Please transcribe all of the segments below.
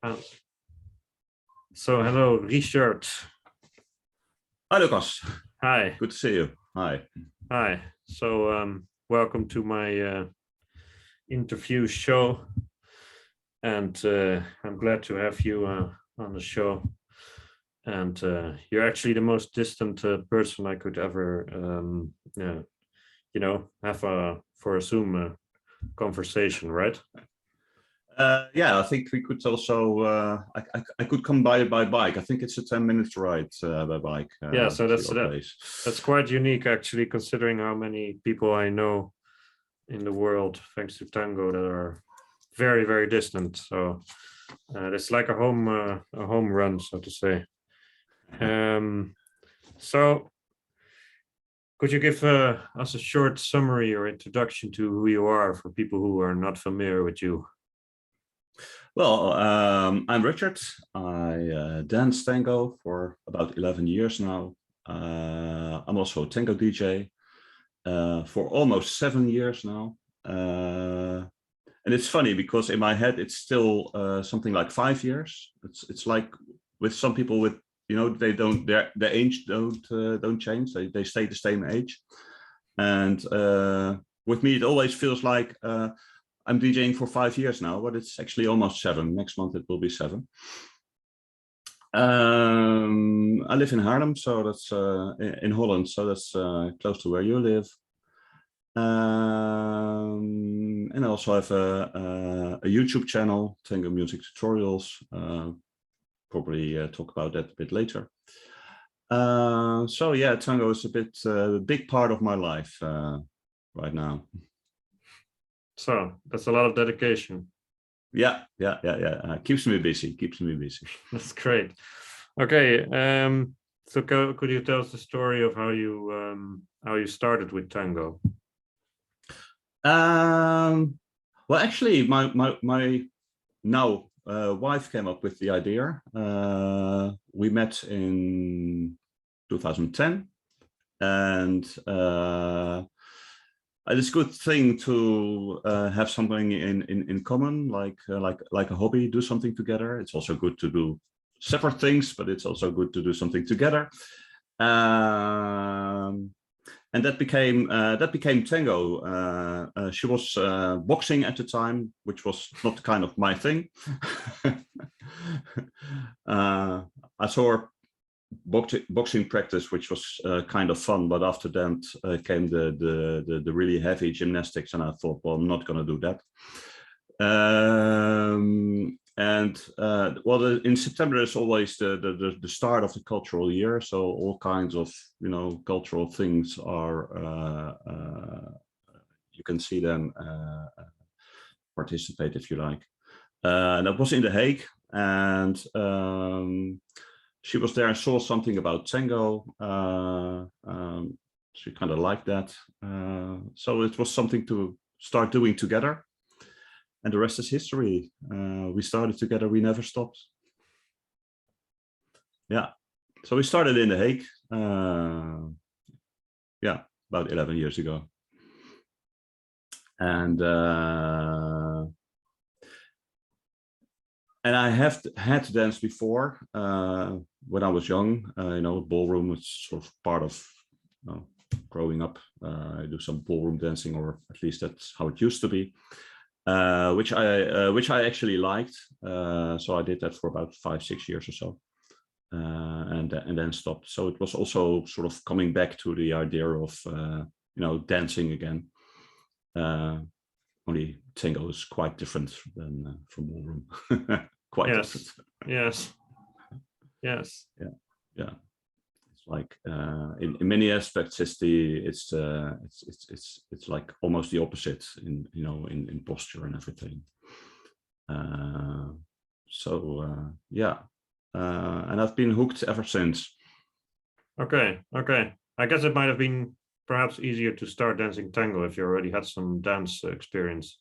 Oh. So, hello, Richard. Hi, Lucas. Hi. Good to see you. Hi. Hi. So, welcome to my interview show, and I'm glad to have you on the show. And you're actually the most distant person I could ever, have for a Zoom conversation, right? Yeah, I think we could also. I could come by bike. I think it's a 10-minute ride by bike. Yeah, so to that's quite unique, actually, considering how many people I know in the world, thanks to tango, that are very, very distant. So it's like a home run, so to say. So could you give us a short summary or introduction to who you are for people who are not familiar with you? Well, I'm Richard. I dance tango for about 11 years now. I'm also a tango DJ for almost 7 years now. And it's funny because in my head it's still something like 5 years. It's like with some people with their age don't change. They stay the same age. And with me it always feels like I'm DJing for 5 years now, but it's actually almost 7. Next month it will be 7. I live in Haarlem, so that's in Holland, so that's close to where you live. And I also have a YouTube channel, Tango Music Tutorials. Probably talk about that a bit later. So yeah, tango is a big part of my life right now. So that's a lot of dedication. Yeah. Keeps me busy. That's great. Okay. So could you tell us the story of how you started with tango? Well, actually, my now wife came up with the idea. We met in 2010, and it's a good thing to have something in common, like a hobby, do something together. It's also good to do separate things, but it's also good to do something together. And that became tango. She was boxing at the time, which was not kind of my thing. I saw her boxing practice, which was kind of fun, but after that came the really heavy gymnastics, and I thought, well, I'm not going to do that. In September is always the start of the cultural year, so all kinds of cultural things are you can see them participate if you like. That was in The Hague, and she was there and saw something about tango. She kind of liked that, so it was something to start doing together. And the rest is history. We started together, we never stopped. Yeah, so we started in The Hague, about 11 years ago. And I have had to dance before when I was young. Ballroom was sort of part of growing up. I do some ballroom dancing, or at least that's how it used to be. Which I actually liked, so I did that for about 5-6 years or so, and then stopped. So it was also sort of coming back to the idea of dancing again. Only tango is quite different than from ballroom. Quite different. Yes. Yeah. It's like in many aspects, it's like almost the opposite in posture and everything. And I've been hooked ever since. Okay. I guess it might have been perhaps easier to start dancing tango if you already had some dance experience.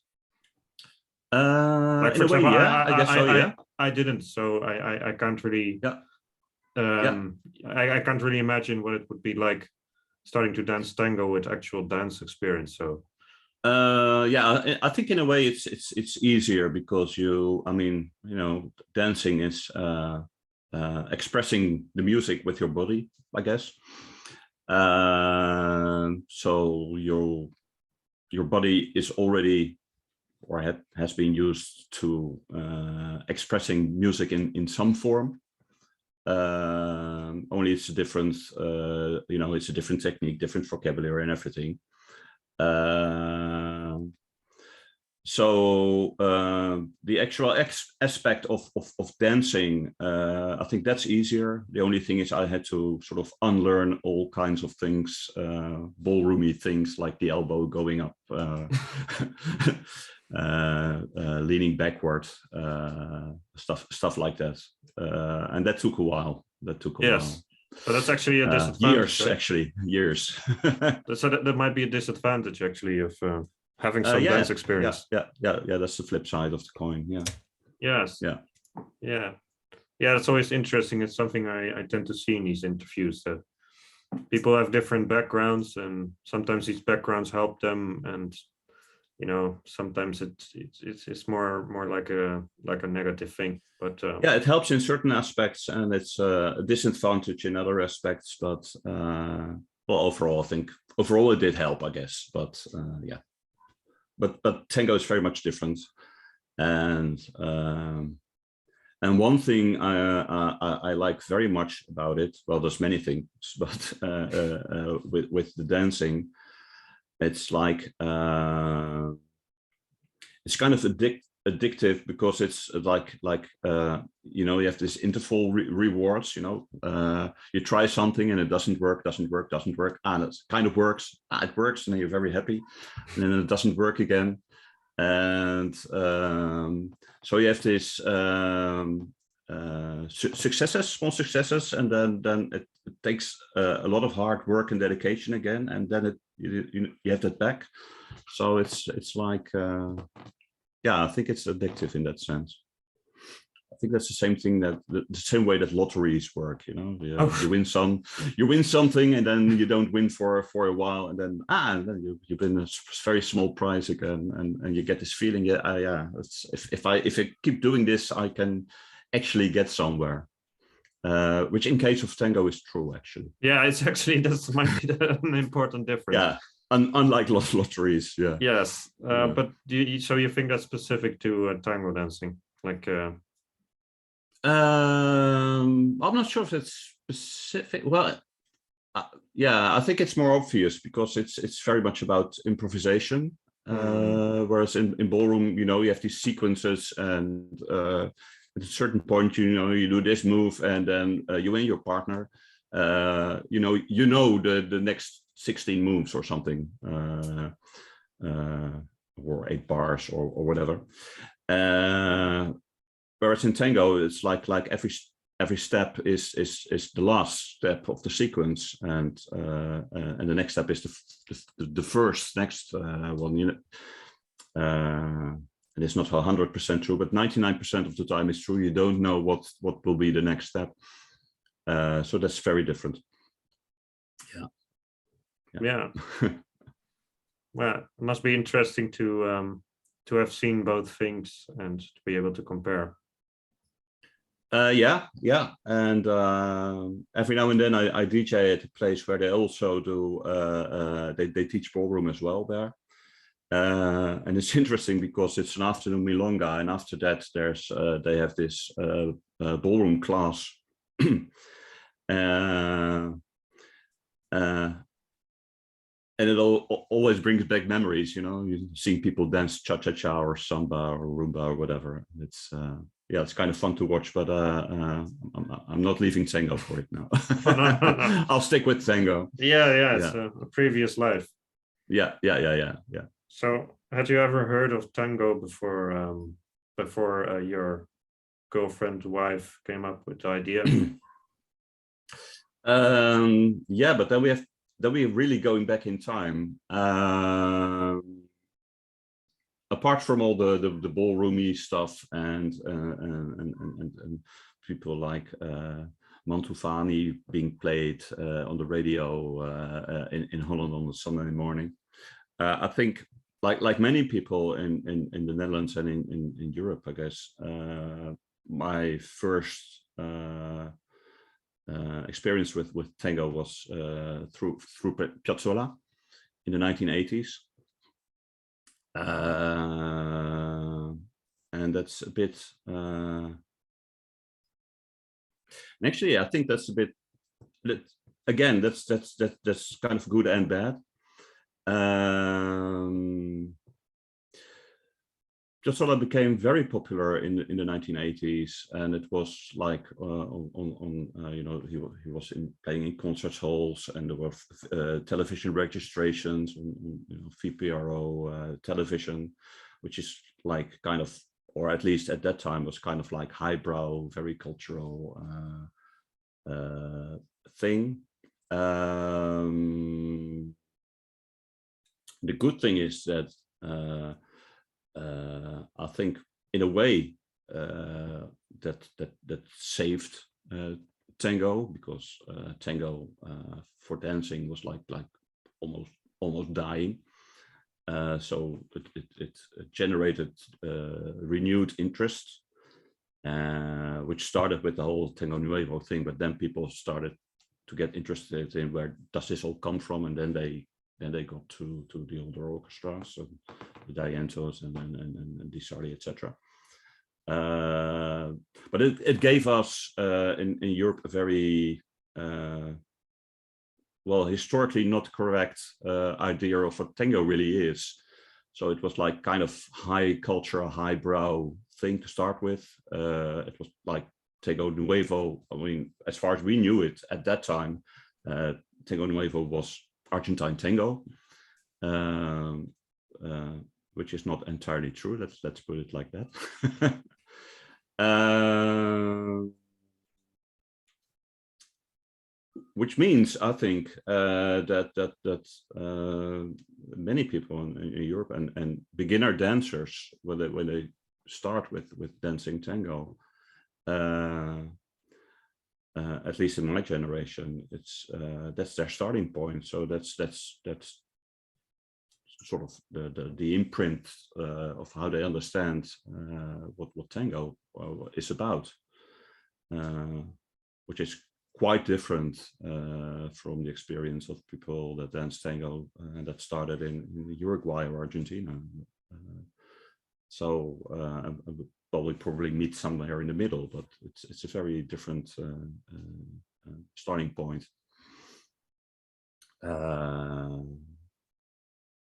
Like for example, I guess so. Yeah, I didn't, so I can't really. Yeah. I can't really imagine what it would be like starting to dance tango with actual dance experience. So Yeah, I think in a way it's easier because dancing is expressing the music with your body, I guess. So your body is already or has been used to expressing music in some form. Only it's a different, it's a different technique, different vocabulary and everything. So the actual aspect of dancing, I think that's easier. The only thing is I had to sort of unlearn all kinds of things, ballroomy things like the elbow going up, leaning backward, stuff like that. And that took a while. Yes. But that's actually a disadvantage. Years, right? actually, years. So that might be a disadvantage actually of having some dance experience. Yeah. That's the flip side of the coin. Yeah. Yes. Yeah. It's always interesting. It's something I tend to see in these interviews, that people have different backgrounds, and sometimes these backgrounds help them, and sometimes it's more like a negative thing. But yeah, it helps in certain aspects, and it's a disadvantage in other aspects. But well, overall, I think it did help, I guess. But yeah. But tango is very much different, and one thing I like very much about it, well, there's many things, but with the dancing, it's like it's kind of addictive because it's like you have this interval rewards. You try something and it doesn't work, and it kind of works. It works, and then you're very happy, and then it doesn't work again, and so you have this successes, small successes, and then it takes a lot of hard work and dedication again, and then you have that back. So it's like yeah, I think it's addictive in that sense. I think that's the same thing, that the same way that lotteries work. You win something, and then you don't win for a while, and then you win a very small prize again, and you get this feeling. If I keep doing this, I can actually get somewhere. Which in case of tango is true, actually. Yeah, it's actually, that might be an important difference. Yeah. Unlike lotteries, yeah. Yes, but so you think that's specific to tango dancing, like? I'm not sure if it's specific. Well, yeah, I think it's more obvious because it's very much about improvisation. Whereas in ballroom, you have these sequences, and at a certain point, you do this move, and then you and your partner, the next 16 moves or something, or 8 bars or whatever. Whereas in tango, it's like every step is the last step of the sequence, and the next step is the first next one. And it's not 100% true, but 99% of the time it's true. You don't know what will be the next step. So that's very different. Yeah. Well, it must be interesting to have seen both things and to be able to compare. Yeah, and every now and then I DJ at a place where they also do they teach ballroom as well there, and it's interesting because it's an afternoon milonga, and after that there's they have this ballroom class. And it always brings back memories, you see people dance cha-cha-cha or samba or rumba or whatever. It's yeah, it's kind of fun to watch, but I'm not leaving tango for it now. No. I'll stick with tango. Yeah, it's a previous life. Yeah. So had you ever heard of tango before your girlfriend, wife came up with the idea? Yeah, but then we're really going back in time. Apart from all the ballroomy stuff and people like Mantufani being played on the radio in Holland on the Sunday morning, I think like many people in the Netherlands and in Europe, I guess, my first experience with tango was through Piazzolla in the 1980s, and that's a bit. And actually, I think that's a bit. Again, that's kind of good and bad. Piazzolla became very popular in the 1980s, and it was like you know, he was playing in concert halls, and there were television registrations on, you know, VPRO television, which is like kind of, or at least at that time was kind of like highbrow, very cultural thing. The good thing is that I think in a way that saved tango, because tango for dancing was like almost dying. So it generated renewed interest, which started with the whole Tango Nuevo thing, but then people started to get interested in where does this all come from, and then they got to the older orchestras, and the Diantos and Di Sarli, etc. But it gave us in Europe a very well, historically not correct idea of what tango really is. So it was like kind of high culture, highbrow thing to start with. It was like Tango Nuevo. I mean, as far as we knew it at that time, Tango Nuevo was Argentine tango, which is not entirely true. Let's put it like that. Which means, I think, that many people in Europe and beginner dancers, when they start with dancing tango, at least in my generation, it's that's their starting point. So that's sort of the imprint of how they understand what tango is about, which is quite different from the experience of people that dance tango that started in Uruguay or Argentina. So I would probably meet somewhere in the middle, but it's a very different starting point.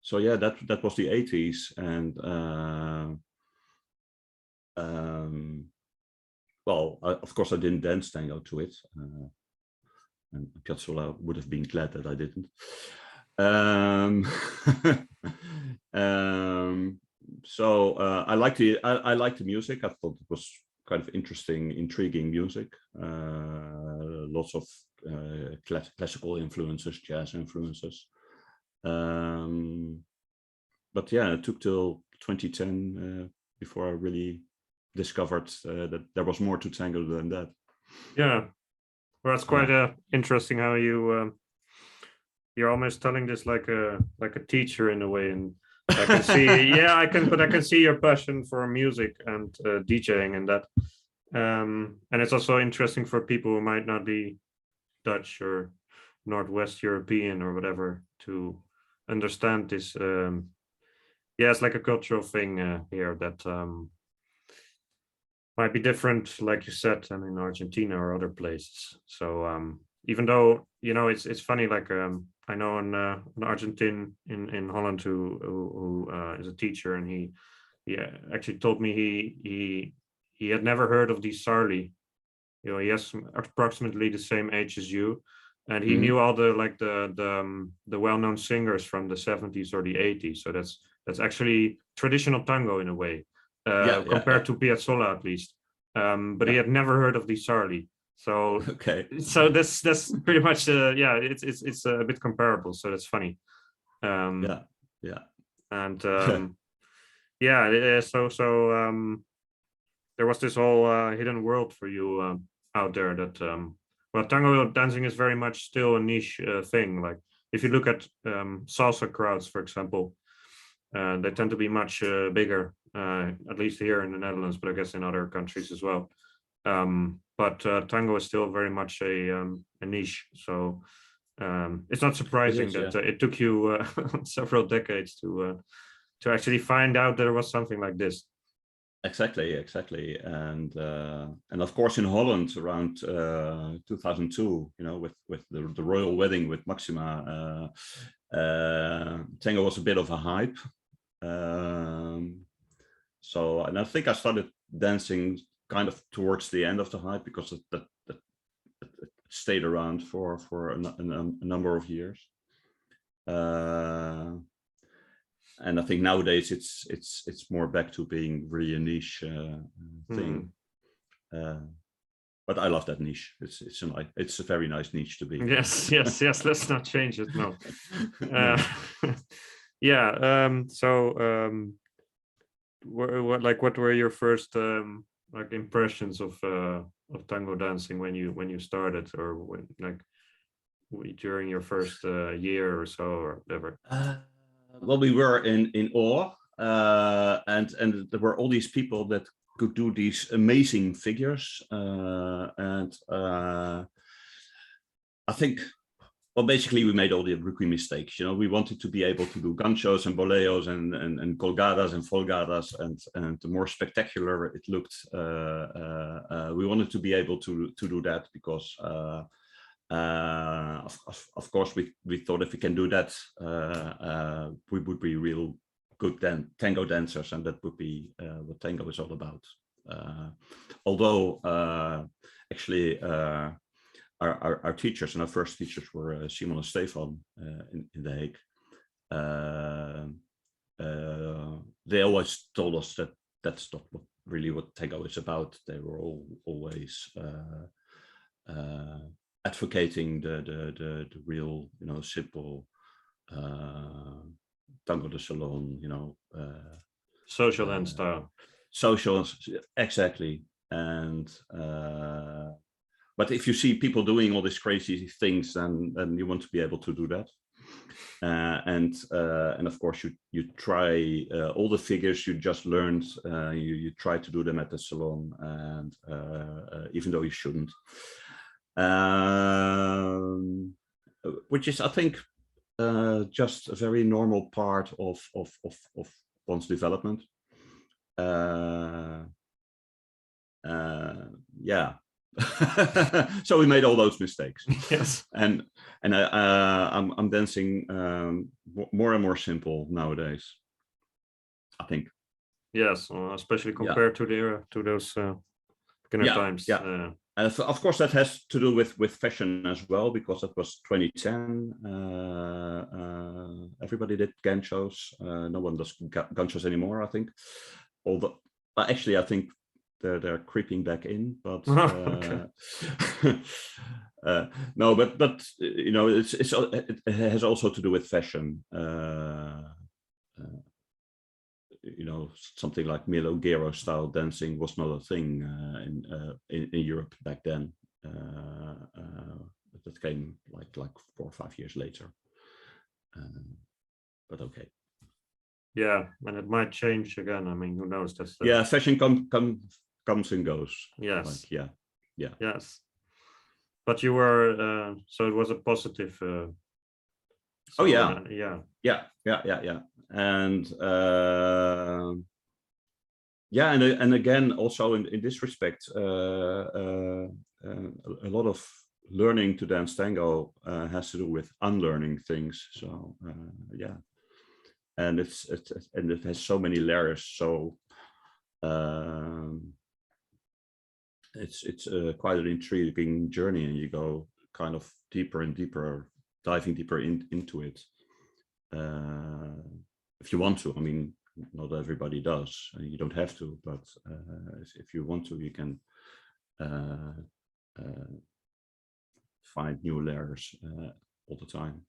So yeah, that was the 80s, and well, of course, I didn't dance tango to it, and Piazzolla would have been glad that I didn't. So I liked the music. I thought it was kind of interesting, intriguing music. Lots of classical influences, jazz influences. But yeah, it took till 2010 before I really discovered that there was more to tango than that. Yeah, well, it's quite interesting how you're almost telling this like a teacher in a way, and I can see I can see your passion for music and DJing and that, and it's also interesting for people who might not be Dutch or Northwest European or whatever to understand this. Yeah, it's like a cultural thing here that might be different, like you said, and in Argentina or other places. So even though, you know, it's funny, like I know an Argentine in Holland who is a teacher, and he actually told me he had never heard of Di Sarli. You know, he has approximately the same age as you, and he knew all the like the well-known singers from the 70s or the 80s. So that's actually traditional tango in a way, compared to Piazzolla at least. But he had never heard of Di Sarli. So so that's pretty much it's a bit comparable. So that's funny. And so there was this whole hidden world for you out there that well, tango dancing is very much still a niche thing. Like if you look at salsa crowds, for example, They tend to be much bigger, at least here in the Netherlands, but I guess in other countries as well. But tango is still very much a niche. So it's not surprising that it took you several decades to actually find out there was something like this. Exactly, and of course in Holland around 2002, with the royal wedding with Maxima, tango was a bit of a hype. So, and I think I started dancing kind of towards the end of the hype, because that stayed around for a number of years. And I think nowadays it's more back to being really a niche thing. But I love that niche. It's a very nice niche to be. Yes. Let's not change it. No. Yeah. So, what were your first like impressions of tango dancing when you started, or when during your first year or so, or whatever? Well, we were in awe, and there were all these people that could do these amazing figures, and I think, well, basically we made all the rookie mistakes. We wanted to be able to do ganchos and boleos and colgadas and folgadas, and the more spectacular it looked, we wanted to be able to do that, because of course we thought if we can do that, we would be real good tango dancers, and that would be what tango is all about. Although actually our teachers, and our first teachers were Simon and Stefan in The Hague. They always told us that that's not really what tango is about. They were always advocating the real, simple tango de salon, social dance style. Social, exactly. And but if you see people doing all these crazy things, then you want to be able to do that. And of course you try all the figures you just learned, you try to do them at the salon, and even though you shouldn't, which is, I think, just a very normal part of one's development. Yeah. So we made all those mistakes. Yes. And I'm dancing more and more simple nowadays, I think. Yes, especially compared to those beginner times. Yeah. Of course, that has to do with fashion as well, because it was 2010. Everybody did ganchos. No one does ganchos anymore, I think. Although, actually, I think they're creeping back in, but no, but it has also to do with fashion. Something like Milogero style dancing was not a thing in Europe back then. That came like 4 or 5 years later. But okay. Yeah, and it might change again. I mean, who knows? Fashion comes and goes. Yes. Yeah. Yes. But you were so it was a positive. Yeah. And again, also in this respect, a lot of learning to dance tango has to do with unlearning things. So and it has so many layers. So it's quite an intriguing journey, and you go kind of deeper and deeper, diving deeper into it. If you want to, I mean, not everybody does, and you don't have to, but if you want to, you can find new layers all the time.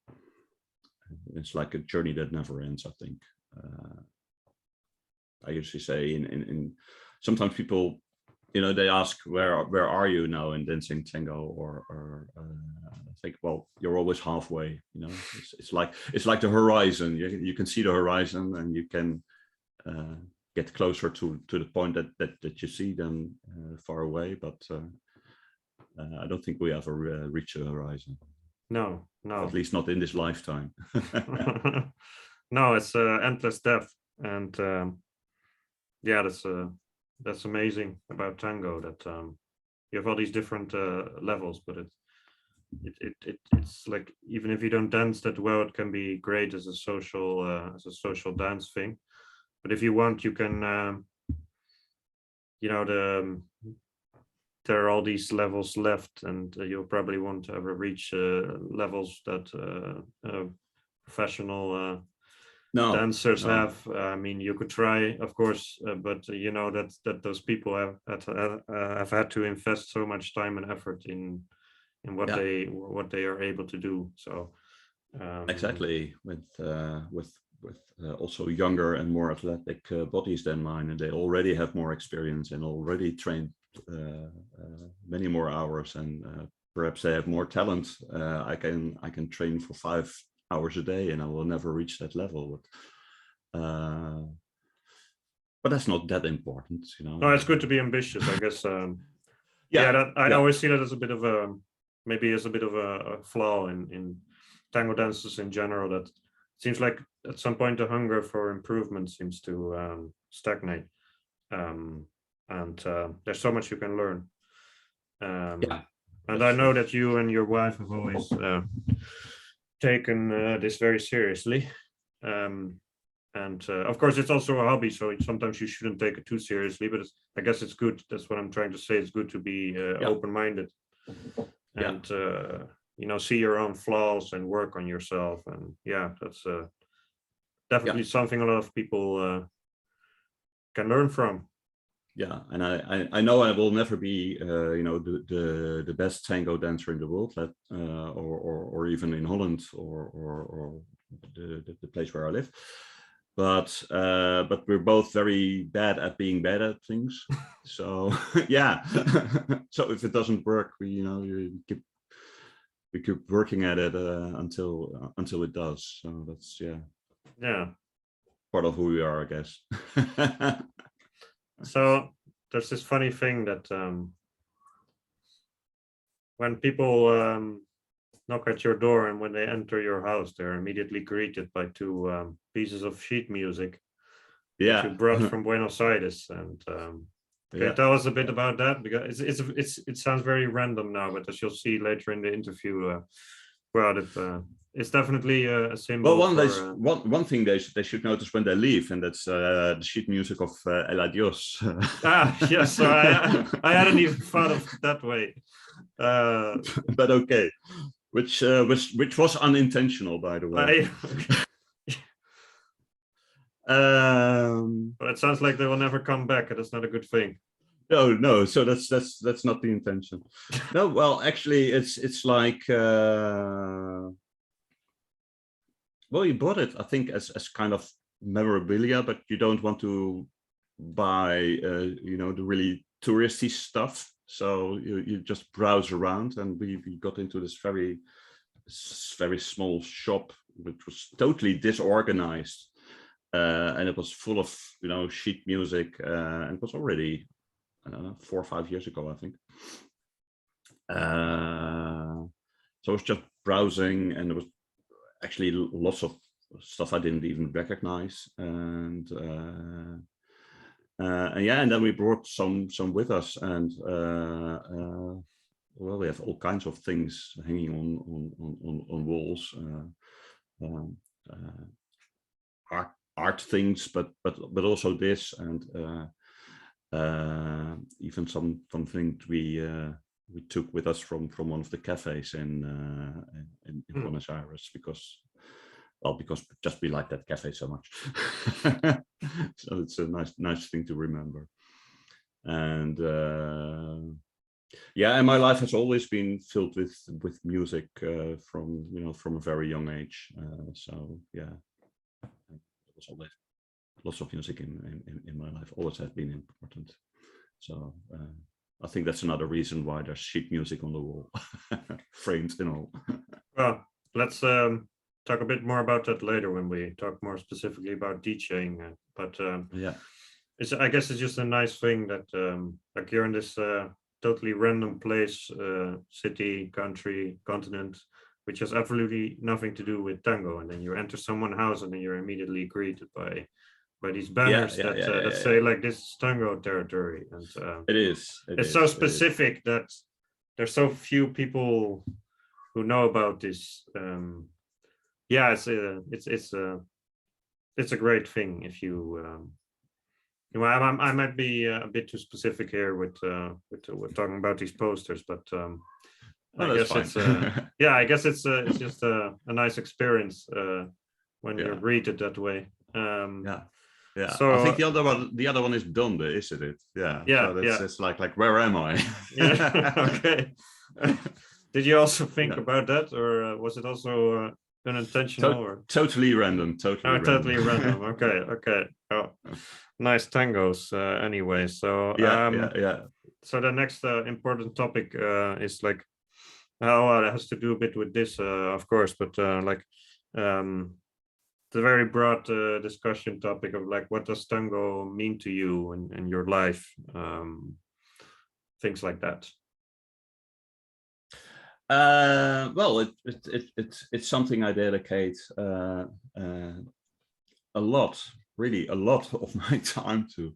It's like a journey that never ends, I think. I usually say, in sometimes people they ask where are you now in dancing tango, or I think, well, you're always halfway. It's like the horizon. You can see the horizon, and you can get closer to the point that you see them far away. But I don't think we ever reach the horizon. No. At least not in this lifetime. No, it's endless depth, and yeah, that's amazing about tango, that you have all these different levels, but it's like, even if you don't dance that well, it can be great as a social dance thing. But if you want, you can there are all these levels left, and you'll probably won't ever reach levels that professional dancers have. I mean, you could try, of course, but that those people have had to invest so much time and effort in what they are able to do. So exactly, with also younger and more athletic bodies than mine, and they already have more experience and already trained many more hours, and perhaps they have more talent. I can train for 5 hours a day, and I will never reach that level. But that's not that important, No, it's good to be ambitious, I guess. I always see that as a bit of a flaw in tango dancers in general. That seems like at some point the hunger for improvement seems to stagnate, and there's so much you can learn. And I know that you and your wife have always taken this very seriously. And of course, it's also a hobby, so sometimes you shouldn't take it too seriously, but I guess it's good. That's what I'm trying to say. It's good to be open-minded, and see your own flaws and work on yourself. And that's definitely something a lot of people can learn from. Yeah, and I know I will never be the best tango dancer in the world, or even in Holland, or the place where I live. But we're both very bad at being bad at things. So yeah. So if it doesn't work, we keep working at it until it does. So that's part of who we are, I guess. So there's this funny thing that when people knock at your door, and when they enter your house, they're immediately greeted by two pieces of sheet music that you brought from Buenos Aires. And can you tell us a bit about that? Because it sounds very random now, but as you'll see later in the interview, it's definitely a symbol. Well, one thing they should notice when they leave, and that's the sheet music of El Adios. Yes, so I hadn't even thought of it that way. But okay. Which was unintentional, by the way. But it sounds like they will never come back, and that's not a good thing. No. So that's not the intention. No, well, actually, it's like well, you bought it, I think, as kind of memorabilia, but you don't want to buy the really touristy stuff. So you just browse around, and we got into this very small shop, which was totally disorganized, and it was full of sheet music, and it was already 4 or 5 years ago, I think. So I was just browsing, and there was actually lots of stuff I didn't even recognize, and then we brought some with us, and well, we have all kinds of things hanging on walls, art things, but also this, and even some things we took with us from one of the cafes in Buenos Aires, because just we like that cafe so much. So it's a nice thing to remember. And and my life has always been filled with music from a very young age. So yeah, there was always lots of music in my life. Always has been important. So I think that's another reason why there's sheet music on the wall, framed and all. Well, let's talk a bit more about that later when we talk more specifically about DJing. But Yeah. I guess it's just a nice thing that like you're in this totally random place, city, country, continent, which has absolutely nothing to do with tango, and then you enter someone's house and then you're immediately greeted by these banners that say like this is tango territory, and It is. it's so specific that there's so few people who know about this. Yeah, it's a great thing if you. I might be a bit too specific here with talking about these posters, but I guess it's yeah, I guess it's just a nice experience when you're greeted that way. Yeah, so I think the other one is Donde, isn't it? Yeah. Yeah. So it's like where am I? Yeah. Okay. Did you also think about that, or was it also unintentional? Or totally random? Totally random. Okay. Oh, nice tangos. Anyway, so yeah. So the next important topic is like how it has to do a bit with this, of course, but like the very broad discussion topic of like what does tango mean to you and your life, things like that. Well, it's something I dedicate a lot of my time to.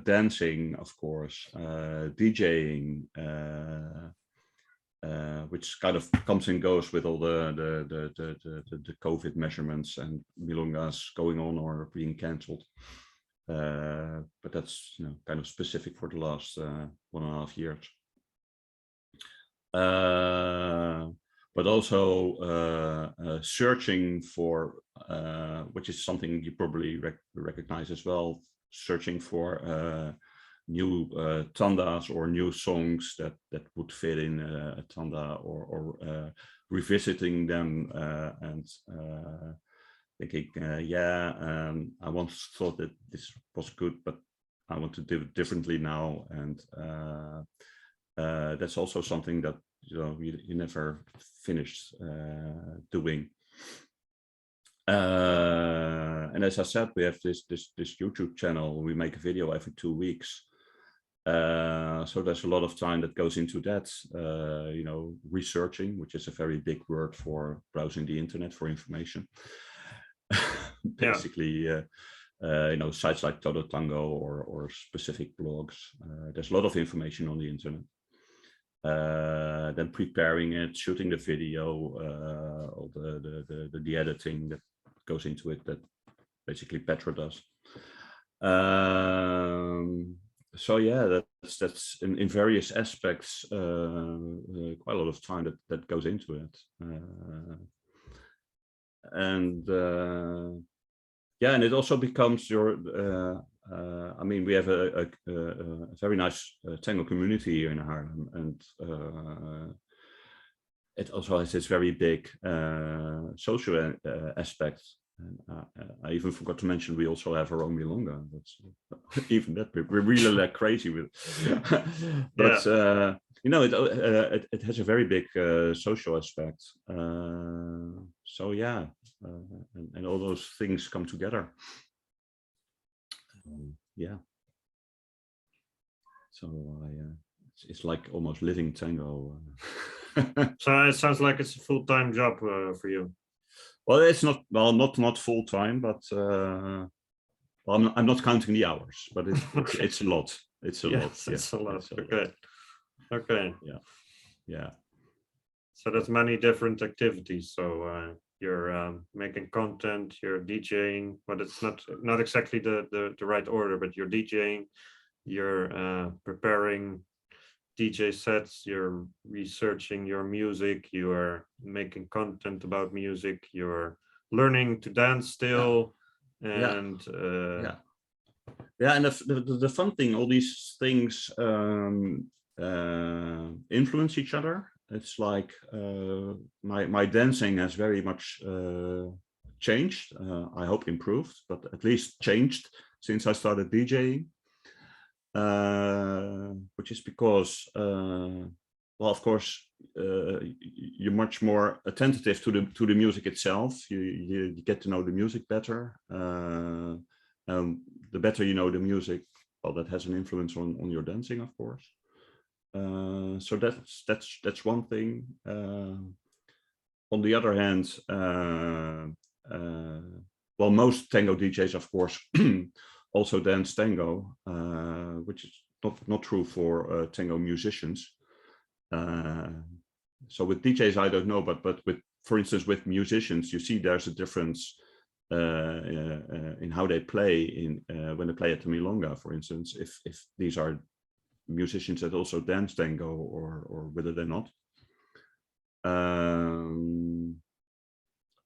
Dancing, of course, DJing, which kind of comes and goes with all the COVID measurements and milongas going on or being cancelled. But that's kind of specific for the last 1.5 years. But also searching for, which is something you probably recognize as well, searching for new tandas or new songs that would fit in a tanda, or revisiting them and thinking, I once thought that this was good, but I want to do it differently now, and that's also something that you never finished doing. And as I said, we have this YouTube channel. We make a video every 2 weeks. So there's a lot of time that goes into that, researching, which is a very big word for browsing the internet for information. Basically, sites like Todo Tango or specific blogs. There's a lot of information on the internet. Then preparing it, shooting the video, all the editing that goes into it, that basically Petra does. So yeah, that's in various aspects quite a lot of time that goes into it, and it also becomes your. I mean, we have a very nice tango community here in Haarlem, and it also has this very big social aspect. And I even forgot to mention we also have our own milonga. That's even that we're really like crazy with. But it has a very big social aspect. So yeah, and all those things come together. Yeah. So it's like almost living tango. So it sounds like it's a full-time job for you. Well, it's not not full time, but well, I'm not counting the hours, but it's a lot. It's a lot. It's a lot. Okay. Yeah. So that's many different activities. So you're making content, you're DJing, but it's not exactly the right order. But you're DJing, you're preparing DJ sets, you're researching your music, you are making content about music, you're learning to dance still, and and the fun thing, all these things influence each other. It's like my dancing has very much changed. I hope improved, but at least changed since I started DJing. which is because, well, of course, you're much more attentive to the music itself. You get to know the music better. The better you know the music, well, that has an influence on your dancing, of course. So that's one thing. On the other hand, well, most tango DJs, of course, also dance tango, which is not true for tango musicians. So with DJs, I don't know, but with, for instance, with musicians, you see there's a difference in how they play when they play at the milonga, for instance, if these are musicians that also dance tango or whether they're not.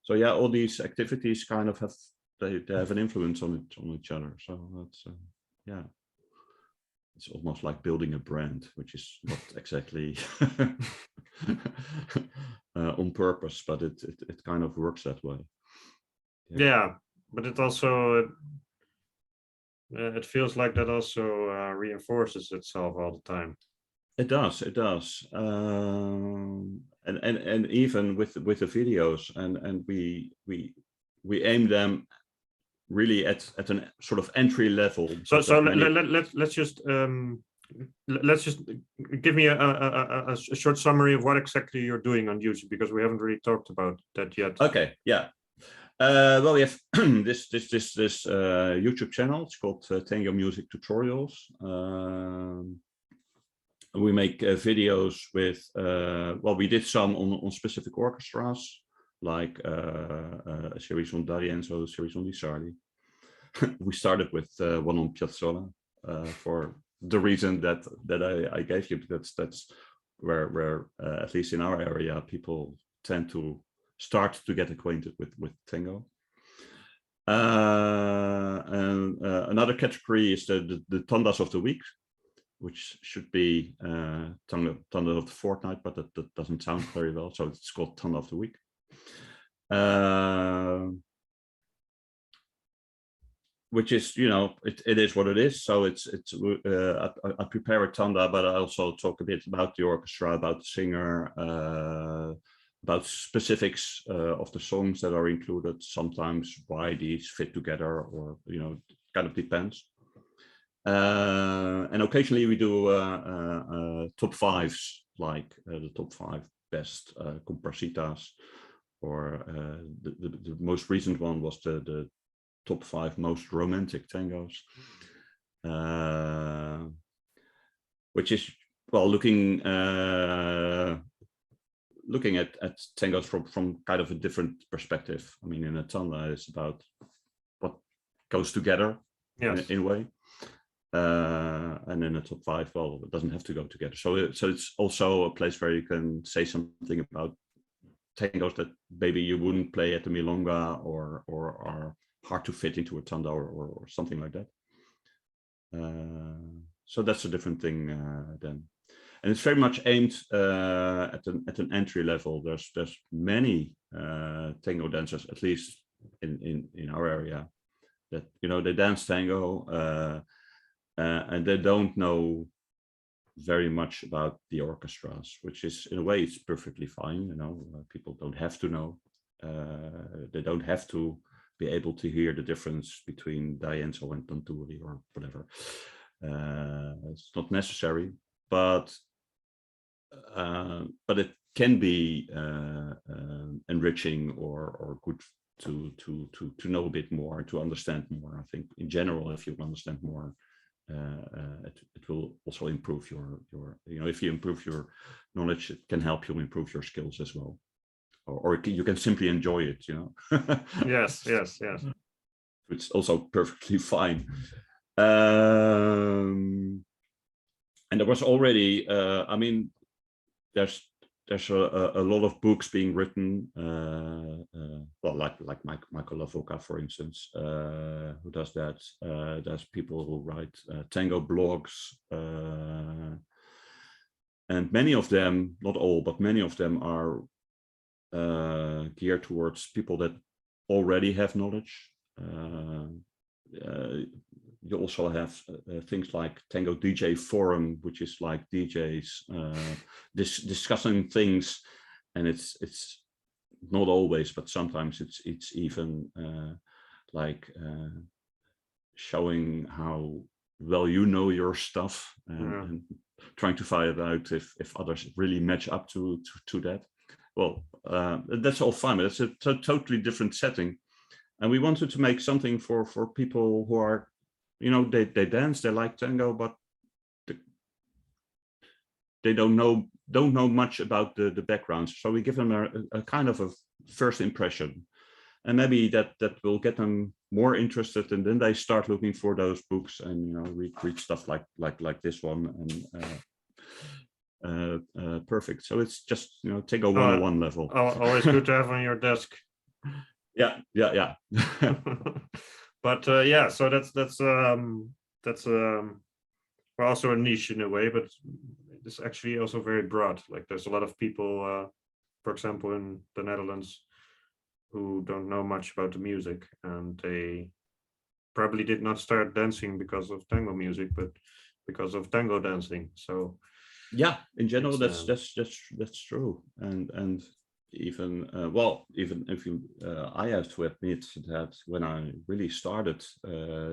So yeah, all these activities kind of they have an influence on each other. So that's yeah, it's almost like building a brand, which is not exactly on purpose, but it kind of works that way. Yeah, but it also it feels like that also reinforces itself all the time. It does, and even with the videos, and we aim them really at an sort of entry level. So let's just give me a short summary of what exactly you're doing on YouTube, because we haven't really talked about that yet. Okay, yeah. Well, we have this YouTube channel. It's called Tango Music Tutorials. We make videos with, well, we did some on specific orchestras, like a series on D'Arienzo, a series on Di Sarli. We started with one on Piazzolla for the reason that I gave you. That's where at least in our area, people tend to start to get acquainted with tango. And another category is the tandas of the week, which should be tanda of the fortnight, but that doesn't sound very well, so it's called tanda of the week. Which is, you know, it is what it is. So I prepare a tanda, but I also talk a bit about the orchestra, about the singer, about specifics of the songs that are included, sometimes why these fit together, or, you know, kind of depends. And occasionally we do top fives, like the top 5 best comparsitas, or the most recent one was the top 5 most romantic tangos, which is, well, looking at tangos from kind of a different perspective. I mean, in a tanda, it's about what goes together, yes, in a way. And in the top 5, well, it doesn't have to go together. So it's also a place where you can say something about tangos that maybe you wouldn't play at the milonga, or are hard to fit into a tanda, or something like that. So that's a different thing then. And it's very much aimed at an entry level. There's many tango dancers, at least in our area, that, you know, they dance tango, and they don't know very much about the orchestras, which is, in a way, it's perfectly fine. You know, people don't have to know. They don't have to be able to hear the difference between D'Arienzo and Tanturi or whatever. It's not necessary, but it can be enriching or good to know a bit more, to understand more. I think in general, if you understand more, it will also improve your, you know, if you improve your knowledge, it can help you improve your skills as well, or you can simply enjoy it, you know. yes. It's also perfectly fine. And there was already, I mean, there's a lot of books being written, well, like Michael Lavoca, for instance, who does that. There's people who write tango blogs, and many of them, not all, but many of them are geared towards people that already have knowledge. you also have things like Tango DJ Forum, which is like DJs discussing things, and it's not always, but sometimes it's even like showing how well you know your stuff, and trying to find out if others really match up to that. Well, that's all fine, but it's a totally different setting. And we wanted to make something for people who are, they dance, they like tango, but they don't know much about the background. So we give them a kind of a first impression, and maybe that will get them more interested, and then they start looking for those books and read stuff like this one, and perfect. So it's just Tango 101 level. Always good to have on your desk. Yeah. But yeah, so that's also a niche in a way, but it's actually also very broad. Like there's a lot of people, for example, in the Netherlands, who don't know much about the music, and they probably did not start dancing because of tango music, but because of tango dancing. So yeah, in general, that's true, and even even if you, I have to admit that when I really started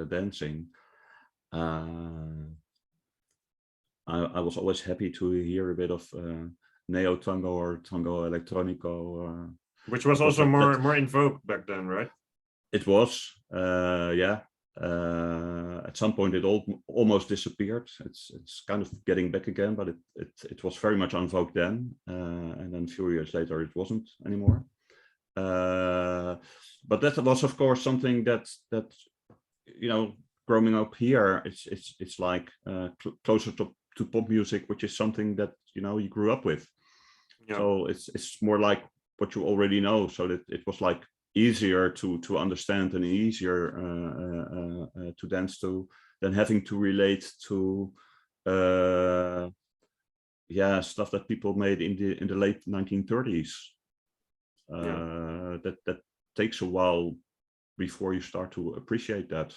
dancing, I was always happy to hear a bit of neo tango or tango electronico, which was also more in vogue back then, right? It was, yeah. At some point, it almost disappeared. It's kind of getting back again, but it was very much on vogue then, and then a few years later, it wasn't anymore. But that was, of course, something that growing up here, it's like closer to pop music, which is something that you grew up with. Yeah. So it's more like what you already know. So that it was like easier to understand and easier to dance to than having to relate to stuff that people made in the late 1930s. That takes a while before you start to appreciate that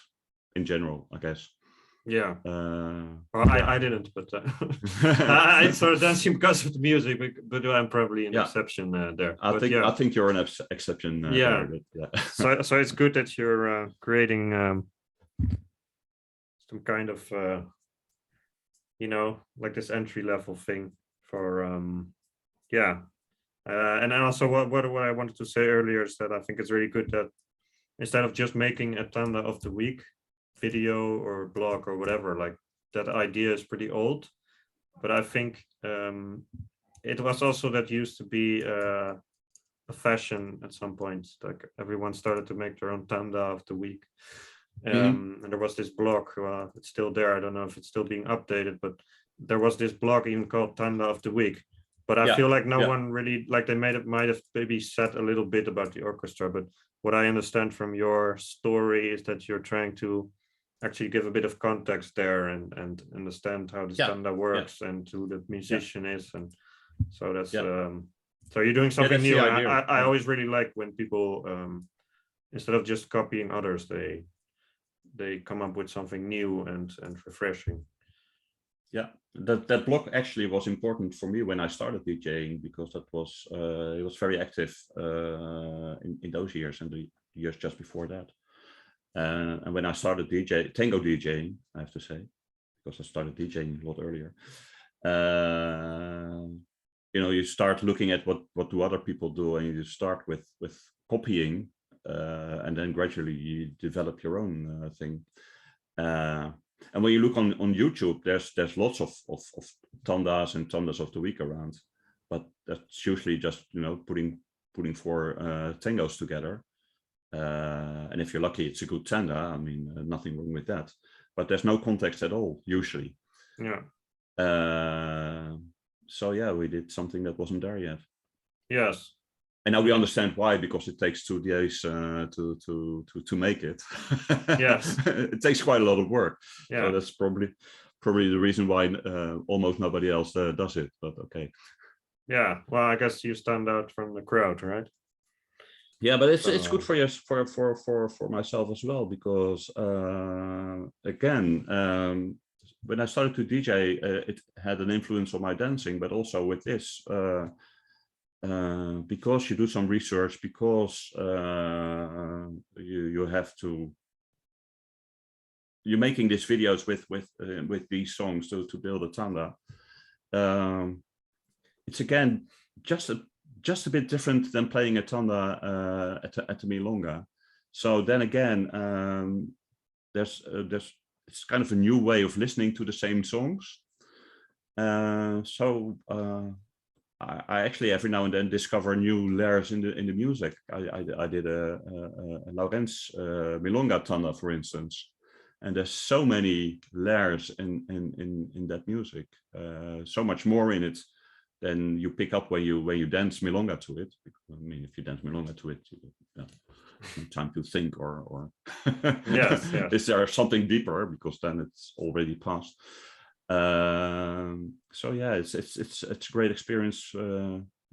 in general, I guess. Yeah. Well, I didn't, but I started dancing because of the music, but I'm probably an exception there. I think you're an exception. There, so it's good that you're creating some kind of like this entry level thing for and then also what I wanted to say earlier is that I think it's really good that instead of just making a tanda of the week video or blog or whatever, like that idea is pretty old, but I think it was also that used to be a fashion at some point. Like everyone started to make their own tanda of the week, and there was this blog. It's still there. I don't know if it's still being updated, but there was this blog even called Tanda of the Week. But I feel like no one really, like they might have maybe said a little bit about the orchestra, but what I understand from your story is that you're trying to actually give a bit of context there and understand how the tanda works and who the musician is, and so that's so you're doing something new. I always really like when people instead of just copying others, they come up with something new and refreshing. Yeah, that blog actually was important for me when I started DJing, because that was it was very active in those years and the years just before that. And when I started tango DJing, I have to say, because I started DJing a lot earlier, you start looking at what do other people do, and you start with copying, and then gradually you develop your own thing. And when you look on YouTube, there's lots of tandas and tandas of the week around, but that's usually just putting 4 tangos together. And if you're lucky, it's a good tanda. I mean, nothing wrong with that. But there's no context at all usually. Yeah. So yeah, we did something that wasn't there yet. Yes. And now we understand why, because it takes 2 days to make it. Yes. It takes quite a lot of work. Yeah. So that's probably the reason why almost nobody else does it. But okay. Yeah. Well, I guess you stand out from the crowd, right? Yeah, but it's So, good for you for myself as well, because again, when I started to DJ, it had an influence on my dancing, but also with this, because you do some research, because you have to, you're making these videos with these songs to build a tanda. It's again just a bit different than playing a tanda at the milonga. So then again, there's it's kind of a new way of listening to the same songs. I actually every now and then discover new layers in the music. I did a Laurens milonga tanda, for instance, and there's so many layers in that music, so much more in it than you pick up when you dance milonga to it. I mean, if you dance milonga to it, no time to think or yes. is there something deeper, because then it's already past. So yeah, it's a great experience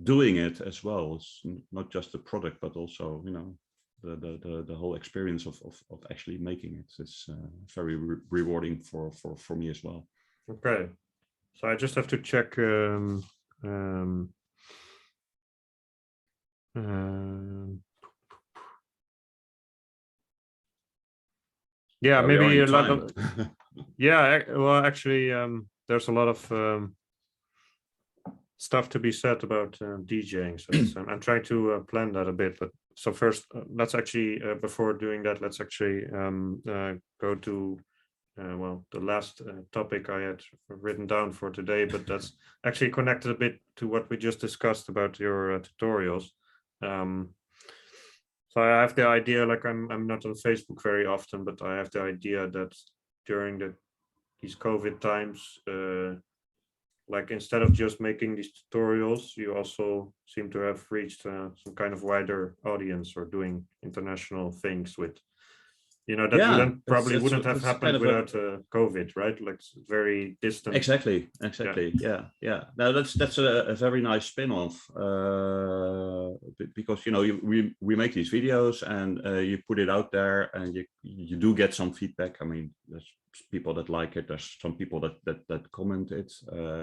doing it as well. It's not just the product, but also, you know, the whole experience of actually making it. It's very rewarding for me as well. Okay, so I just have to check. Yeah, we are maybe in a lot time. of. Yeah, well, actually, there's a lot of stuff to be said about DJing. So I'm trying to plan that a bit. But so first, let's actually before doing that, let's actually go to well, the last topic I had written down for today, but that's actually connected a bit to what we just discussed about your tutorials. So I have the idea, like I'm not on Facebook very often, but I have the idea that during these COVID times, like instead of just making these tutorials, you also seem to have reached some kind of wider audience or doing international things with, you know, that Yeah, wouldn't probably that's wouldn't have kind happened of without COVID, right? Like very distant. exactly. Yeah. Now that's a very nice spin-off, because, you know, we make these videos and you put it out there, and you do get some feedback. I mean, there's people that like it, there's some people that comment it,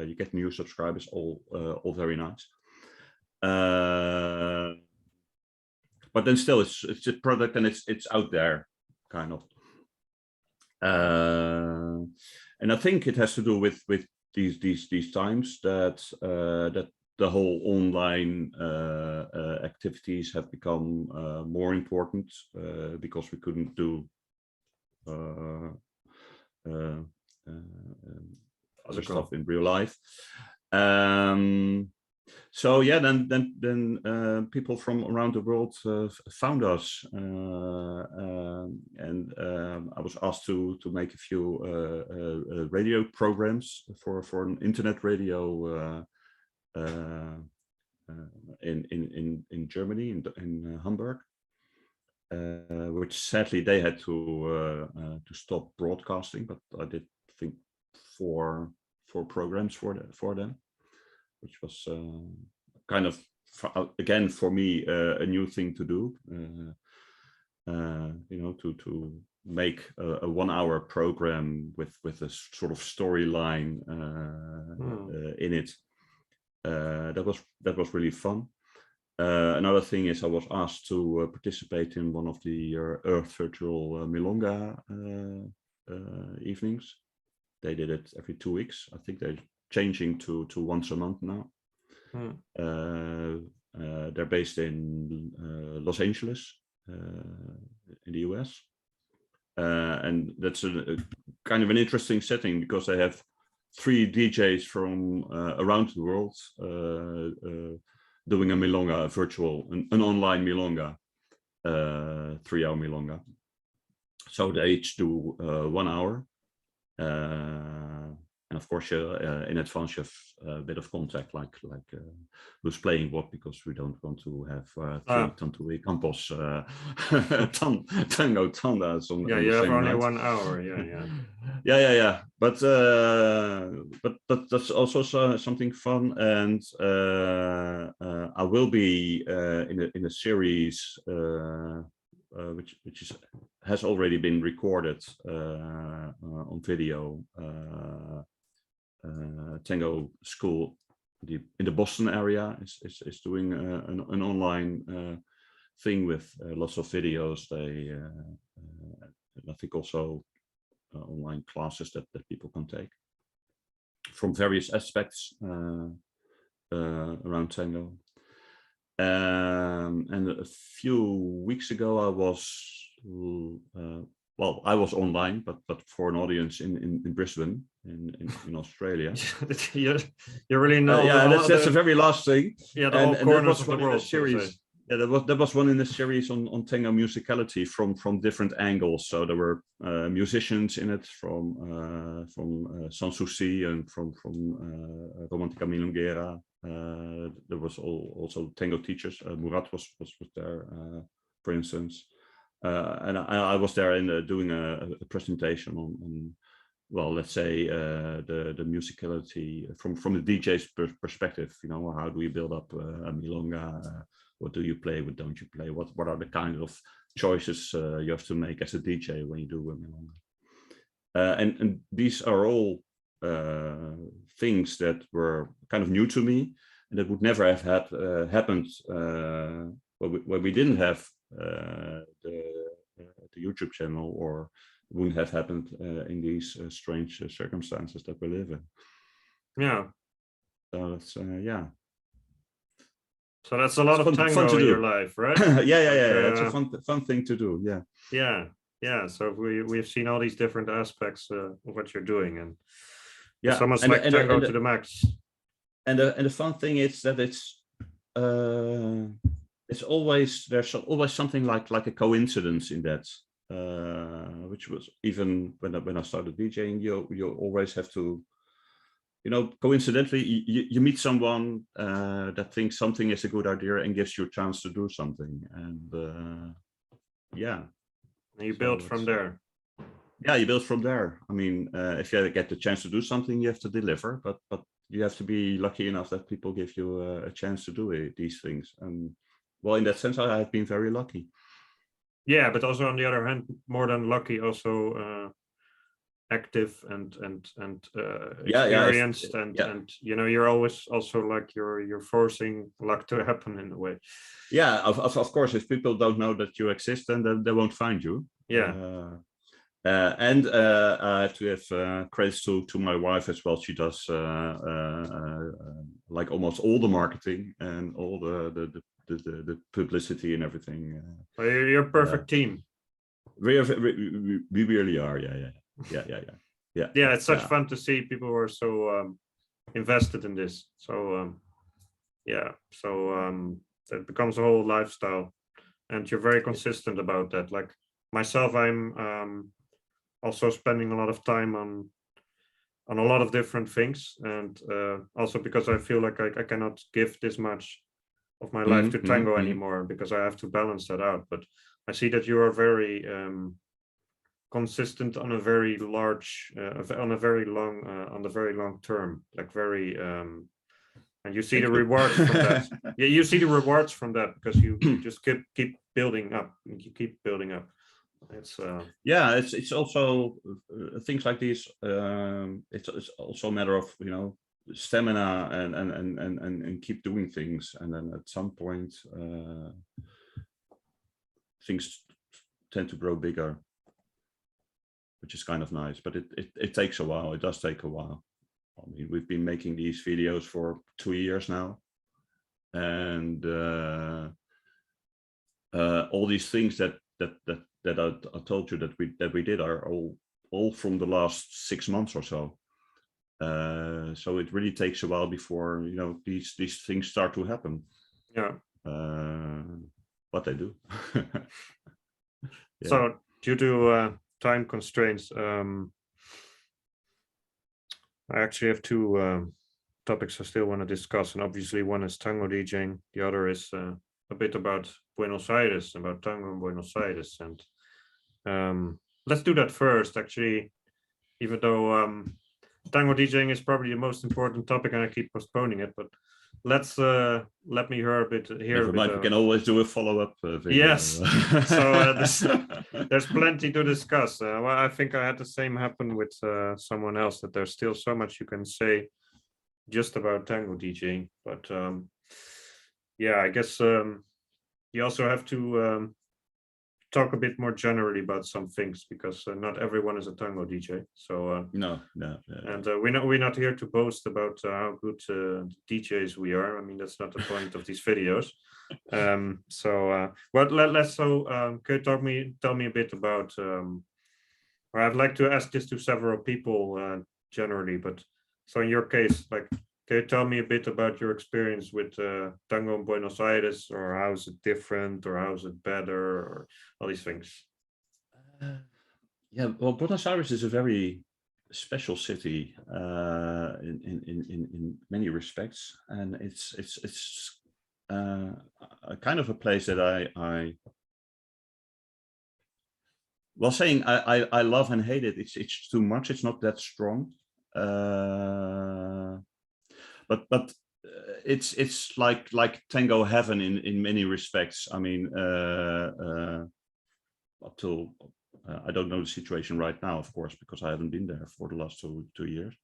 you get new subscribers, all very nice. But then still, it's a product, and it's out there, kind of. And I think it has to do with these times that that the whole online activities have become more important, because we couldn't do other stuff in real life. So yeah, then people from around the world found us, and I was asked to make a few radio programs for an internet radio in Germany, in Hamburg, which sadly they had to stop broadcasting. But I did, think, four programs for them, which was kind of, again, for me, a new thing to do. You know, to make a 1 hour program with a sort of storyline in it. That was really fun. Another thing is I was asked to participate in one of the Earth Virtual Milonga evenings. They did it every 2 weeks. I think they're changing to once a month now. They're based in Los Angeles, in the US. And that's a kind of an interesting setting, because they have 3 DJs from around the world doing a milonga, a virtual, an online milonga, 3-hour milonga. So they each do 1 hour. And of course, in advance, you have a bit of contact, like who's playing what, because we don't want to have three Tanto Campos tango tandas on you the have same only night. 1 hour. Yeah. Yeah. But that's also something fun, and I will be in a series which has already been recorded on video. Tango school in the Boston area is doing an online thing with lots of videos. They I think also online classes that people can take from various aspects around tango. And a few weeks ago, I was online, but for an audience in Brisbane, in Australia. you really know. That's the very last thing. Yeah, and corners that was of one the world, in the series. Yeah, that was one in the series on tango musicality from different angles. So there were musicians in it from Sanssouci and from Romantica Milonguera. There was also tango teachers. Murat was there, for instance. And I was there doing a presentation on well, let's say the musicality from the DJ's perspective. How do we build up a milonga? What do you play? What don't you play? What are the kind of choices you have to make as a DJ when you do a milonga? And these are all things that were kind of new to me, and that would never have happened when we didn't have the YouTube channel, or wouldn't have happened in these strange circumstances that we live in. Yeah. So that's So that's a lot of tango in your life, right? Yeah. It's a fun thing to do. Yeah. So we've seen all these different aspects of what you're doing, and it's almost like tango to the max. And the fun thing is that there's always something like a coincidence in that, which was even when I started DJing. You always have to, coincidentally you meet someone that thinks something is a good idea and gives you a chance to do something, and And you build from there. Yeah, you build from there. I mean, if you get the chance to do something, you have to deliver, but you have to be lucky enough that people give you a chance to do these things. And well, in that sense, I have been very lucky. Yeah, but also on the other hand, more than lucky, also active and experienced, and you're always also like you're forcing luck to happen in a way. Yeah, of course, if people don't know that you exist, then they won't find you. Yeah. And I have to have credits to my wife as well. She does like almost all the marketing and all the publicity and everything. So you're a perfect team. We really are. Yeah. It's such fun to see people who are so invested in this. So it becomes a whole lifestyle, and you're very consistent about that. Like myself, I'm also spending a lot of time on a lot of different things, and also because I feel like I cannot give this much of my life to tango anymore, because I have to balance that out. But I see that you are very consistent on a very large on the very long term, like very and you see the rewards from that. Yeah, you see the rewards from that, because you just keep building up, and you keep building up. It's it's also things like these. It's also a matter of stamina and keep doing things, and then at some point things tend to grow bigger, which is kind of nice. But it takes a while. It does take a while. I mean, we've been making these videos for 2 years now, and all these things that I told you that we did are all from the last 6 months or so. So it really takes a while before these things start to happen. Yeah. But they do. Yeah. So due to time constraints, I actually have two topics I still want to discuss, and obviously one is tango DJing. The other is a bit about Buenos Aires, about tango in Buenos Aires, and let's do that first. Actually, even though tango DJing is probably the most important topic, and I keep postponing it, but let's let me hear a bit. Never mind, we can always do a follow-up video. Yes, so there's plenty to discuss. Well, I think I had the same happen with someone else, that there's still so much you can say just about tango DJing, but yeah, I guess you also have to talk a bit more generally about some things, because not everyone is a tango DJ. So no. And we're not here to boast about how good DJs we are. I mean, that's not the point of these videos. Can you tell me a bit about, or I'd like to ask this to several people generally, but so in your case, like, can you tell me a bit about your experience with tango in Buenos Aires, or how is it different, or how is it better, or all these things? Yeah, well, Buenos Aires is a very special city in many respects, and it's a kind of a place that well, saying I love and hate it, it's too much. It's not that strong, but it's like tango heaven in many respects. I mean, up till I don't know the situation right now, of course, because I haven't been there for the last two years.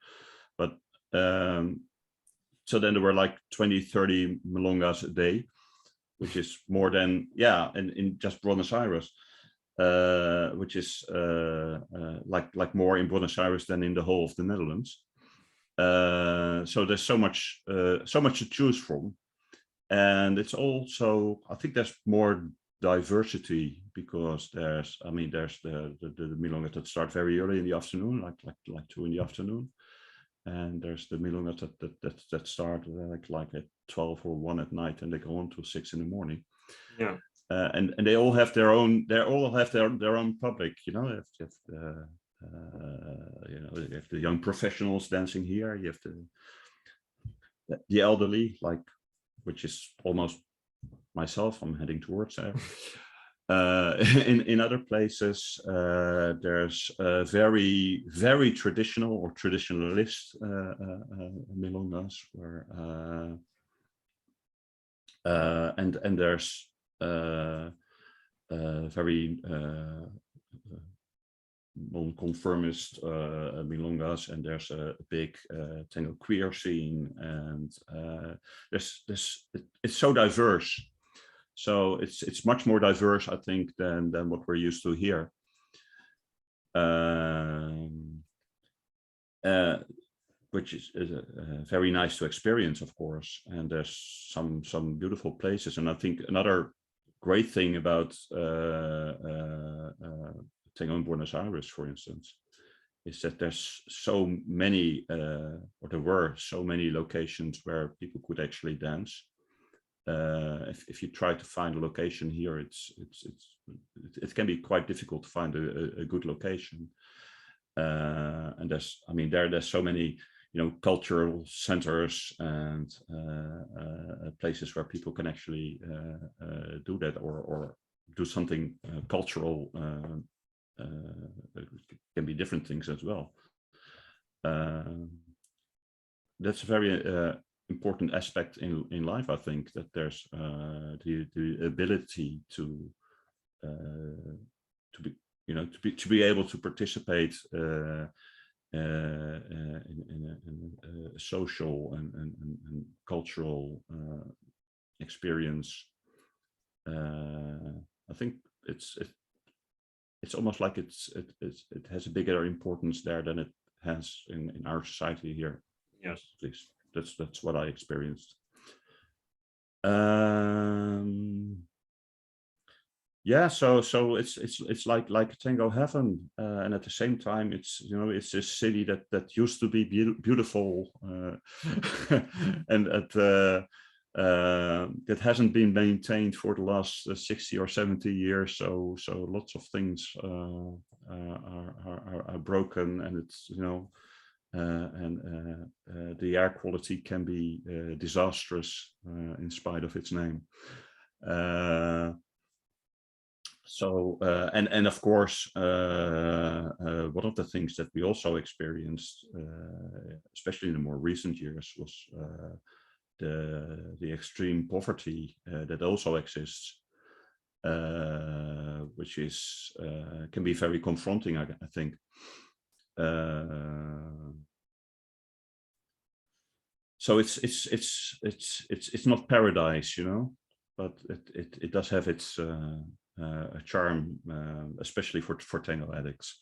But so then there were like 20-30 milongas a day, which is more than, yeah, in just Buenos Aires, which is like more in Buenos Aires than in the whole of the Netherlands. So there's so much to choose from, and it's also, I think there's more diversity, because there's the milongas that start very early in the afternoon, like 2 in the afternoon, and there's the milongas that start like at 12 or 1 at night, and they go on till 6 in the morning. Yeah. And they all have their own. They all have their own public. You know, you have the young professionals dancing here. You have the elderly, like, which is almost myself. I'm heading towards there. In other places, there's very, very traditional or traditionalist milongas, where and there's very non-conformist milongas, and there's a big tango queer scene, and it's so diverse. So it's much more diverse, I think, than what we're used to here. Which is very nice to experience, of course. And there's some beautiful places. And I think another great thing about tango in Buenos Aires, for instance, is that there's so many, or there were so many locations where people could actually dance. If you try to find a location here, it can be quite difficult to find a good location. And there's so many, cultural centers and places where people can actually do that, or do something cultural. It can be different things as well. That's a very important aspect in life, I think, that there's the ability to be able to participate in a social and cultural experience. I think it's almost like it has a bigger importance there than it has in our society here. Yes, at least that's what I experienced. Yeah, so it's like tango heaven, and at the same time, it's this city that used to be beautiful, and that hasn't been maintained for the last 60 or 70 years. So lots of things are broken, and it's and the air quality can be disastrous in spite of its name. And of course, one of the things that we also experienced, especially in the more recent years, was the extreme poverty that also exists, which is can be very confronting, I think. So it's not paradise, but it does have its a charm, especially for tango addicts.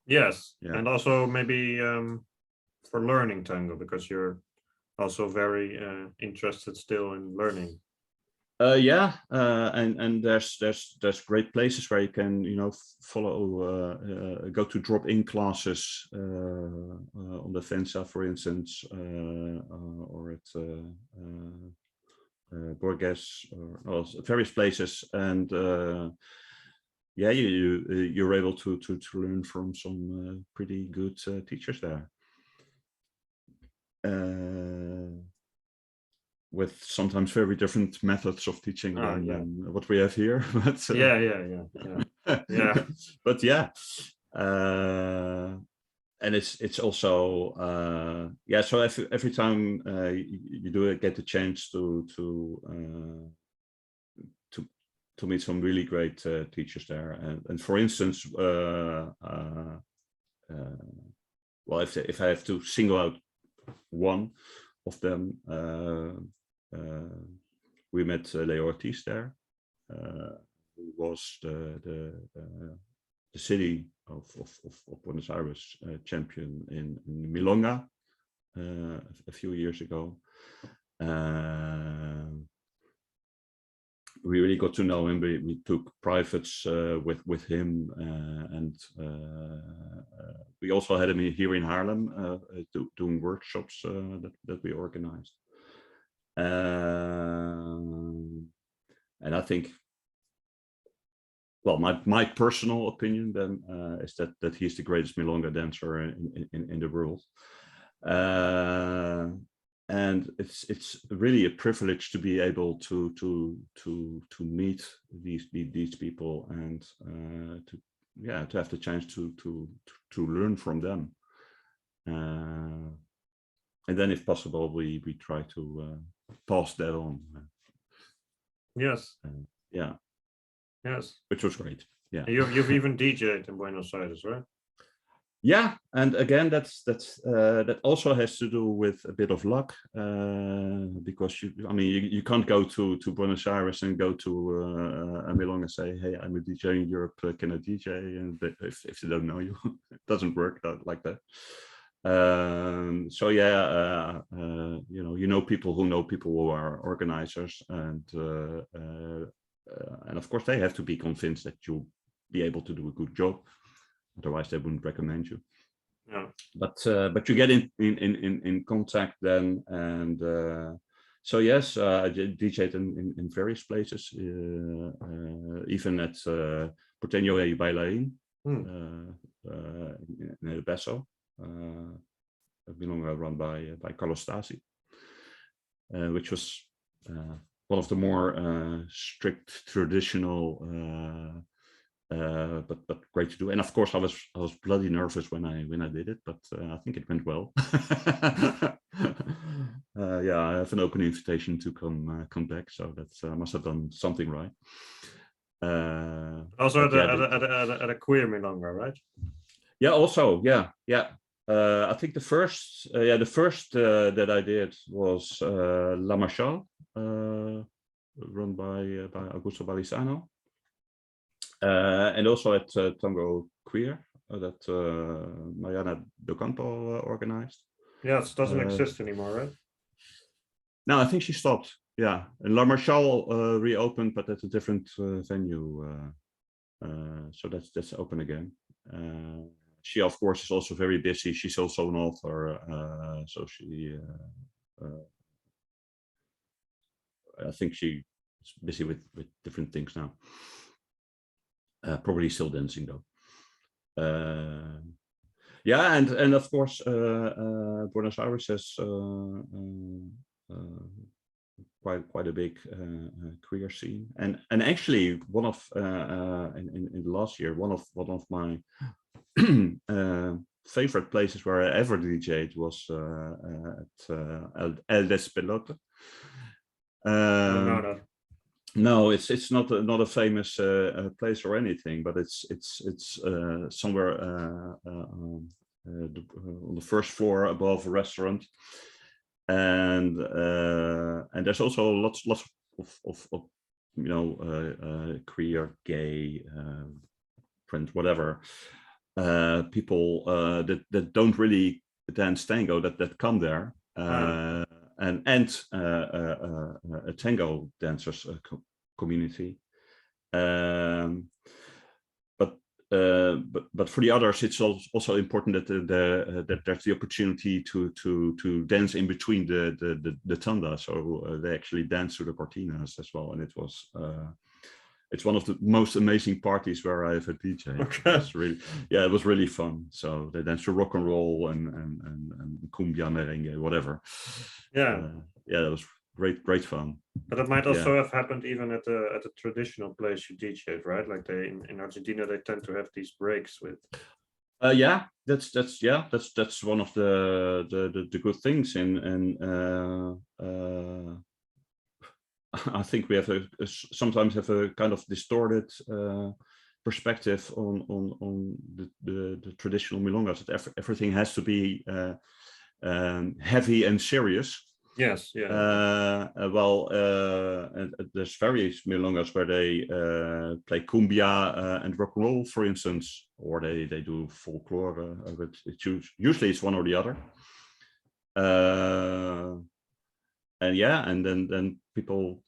Yes, yeah. And also maybe for learning tango, because you're also very interested still in learning. And there's great places where you can follow go to drop-in classes on the Venza, for instance, or at Borges, or various places, and you're able to learn from some pretty good teachers there. With sometimes very different methods of teaching than what we have here. But yeah. But yeah, and it's also So every time you do get the chance to meet some really great teachers there, and for instance, well, if I have to single out one of them, we met Leo Ortiz there, who was the city of Buenos Aires champion in Milonga a few years ago. We really got to know him. We took privates with him, and we also had him here in Haarlem doing workshops that we organized. And I think, well, my personal opinion then is that he's the greatest milonga dancer in the world. And it's really a privilege to be able to meet these people, and to have the chance to learn from them. And then, if possible, we try to pass that on. Yes. Yes. Which was great. Yeah. You've even DJed in Buenos Aires, right? Yeah, and again, that also has to do with a bit of luck, because you can't go to Buenos Aires and go to a milonga and say, "Hey, I'm a DJ in Europe. Can I DJ?" And if they don't know you, it doesn't work like that. So yeah, people who know people who are organizers, and of course they have to be convinced that you'll be able to do a good job. Otherwise, they wouldn't recommend you. Yeah. But you get in contact then, and so yes, I DJed in various places, even at Porteño y Bailarín in El Beso, run by Carlos Stasi, which was one of the more strict traditional. But great to do, and of course I was bloody nervous when I did it, but I think it went well. I have an open invitation to come back, so that I must have done something right. Also at a queer milonga, right? Yeah, also, yeah. I think the first that I did was La Marchal, run by Augusto Balisano. And also at Tango Queer that Mariana Docampo organized. Yes, it doesn't exist anymore, right? No, I think she stopped. Yeah, and La Marchal reopened, but at a different venue. So that's open again. She, of course, is also very busy. She's also an author, so she. I think she's busy with different things now. Probably still dancing though. Yeah, and of course, Buenos Aires has quite a big queer scene, and actually one of in the last year, one of my favorite places where I ever DJ'd was at El Despelote. Oh, no, no. No, it's not a famous place or anything, but it's somewhere on the first floor above a restaurant, and there's also lots of queer, gay, print, whatever people that don't really dance tango that come there. And a tango dancers community, but for the others, it's also important that there's the opportunity to dance in between the tanda, so they actually dance to the cortinas as well, and it's one of the most amazing parties where I have a DJ. Okay. It was really fun. So they dance to rock and roll and cumbia, merengue, whatever. Yeah, that was great fun. But it might also have happened even at a traditional place you DJ'd, right? Like in Argentina, they tend to have these breaks with. That's one of the good things in I think we have sometimes have a kind of distorted perspective on the traditional milongas. That everything has to be heavy and serious. Yes, yeah. And there's various milongas where they play cumbia and rock and roll, for instance, or they do folklore. But usually it's one or the other. And then people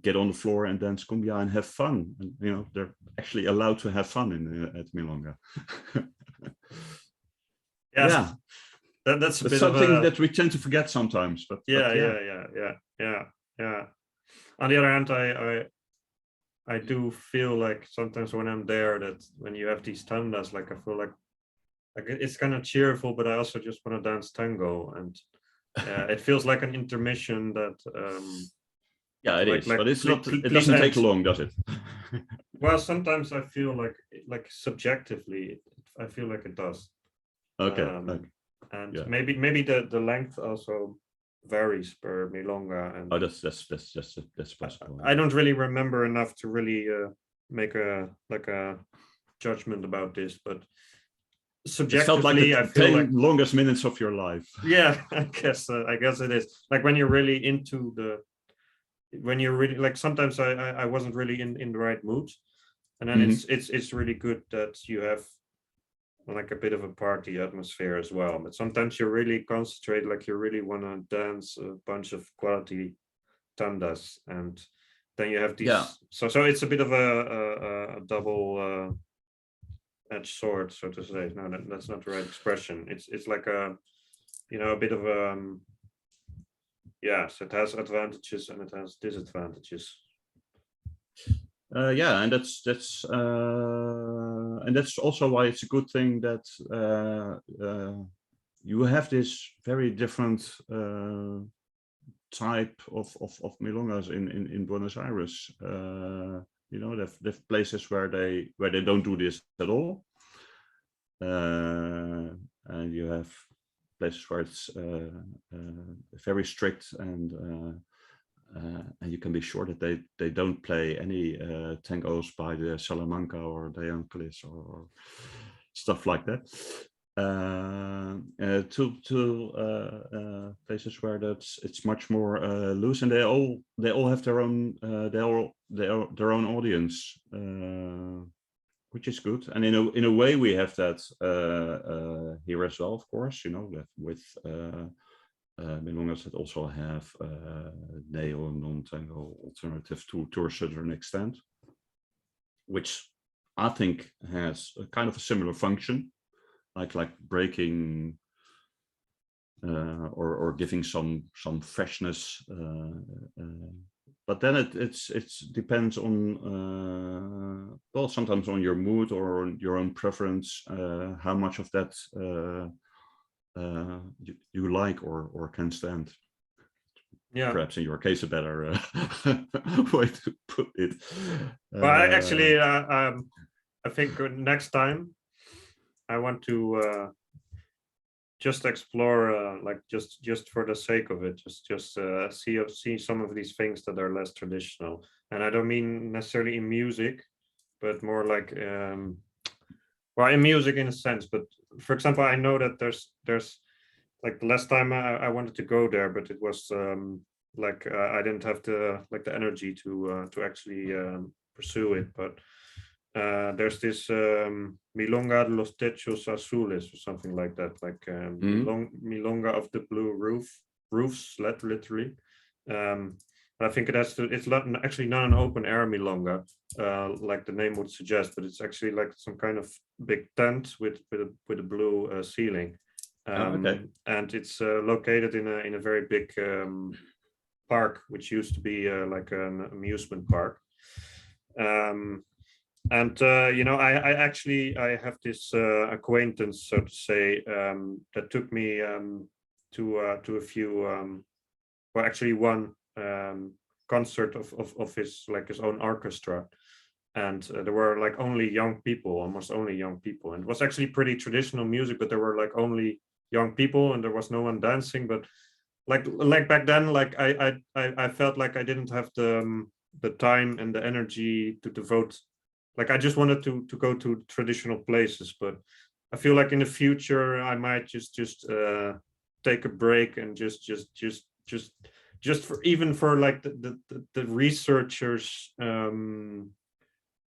get on the floor and dance cumbia and have fun. And they're actually allowed to have fun at milonga. Yeah. That's a bit something that we tend to forget sometimes. But yeah. On the other hand, I do feel like sometimes when I'm there, that when you have these tandas, like I feel like it's kind of cheerful, but I also just want to dance tango, and it feels like an intermission that. It is, but it's not. It doesn't take long, does it? Well, sometimes I feel like subjectively, I feel like it does. Okay. And maybe the length also varies per milonga. And that's possible. I don't really remember enough to really make a judgment about this, but subjectively, it felt like I feel like longest minutes of your life. Yeah, I guess it is. Like when you're really when you're really like, sometimes I wasn't really in the right mood, and then it's really good that you have like a bit of a party atmosphere as well. But sometimes you really concentrate, like you really want to dance a bunch of quality tandas, and then you have these. Yeah. So it's a bit of a double edged sword, so to say. No, that's not the right expression. It's like a bit of so it has advantages and it has disadvantages. And that's also why it's a good thing that you have this very different type of milongas in Buenos Aires. They've places where they don't do this at all, and you have places where it's very strict, and you can be sure that they don't play any tangos by the Salamanca or the Angeles or stuff like that. To places where it's much more loose, and they all have their own their own audience, which is good. And in a way we have that here as well, of course. With milongas that also have neo non-tango alternative to a certain extent, which I think has a kind of a similar function, like breaking or giving some freshness but then it depends on well, sometimes on your mood or on your own preference, how much of that you like or can stand. Yeah. Perhaps in your case a better way to put it. Well, I think next time I want to just explore, like just for the sake of it, just see some of these things that are less traditional. And I don't mean necessarily in music, but more like well, in music in a sense. But for example, I know that there's like the last time I wanted to go there, but it was like I didn't have the energy to actually pursue it. But there's this Milonga de los Techos Azules or something like that, like Milonga of the blue roofs, literally. But I think it's not actually not an open air milonga, like the name would suggest, but it's actually like some kind of big tent with a blue ceiling. Okay. And it's located in a very big park, which used to be like an amusement park. And you know, I actually have this acquaintance, so to say, that took me to a few well, actually one concert of his own orchestra, and there were like only young people, almost only young people, and it was actually pretty traditional music, but there were like only young people and there was no one dancing. But like back then, like I felt like I didn't have the time and the energy to devote. Like I just wanted to go to traditional places, but I feel like in the future I might just take a break and just for even for like the researchers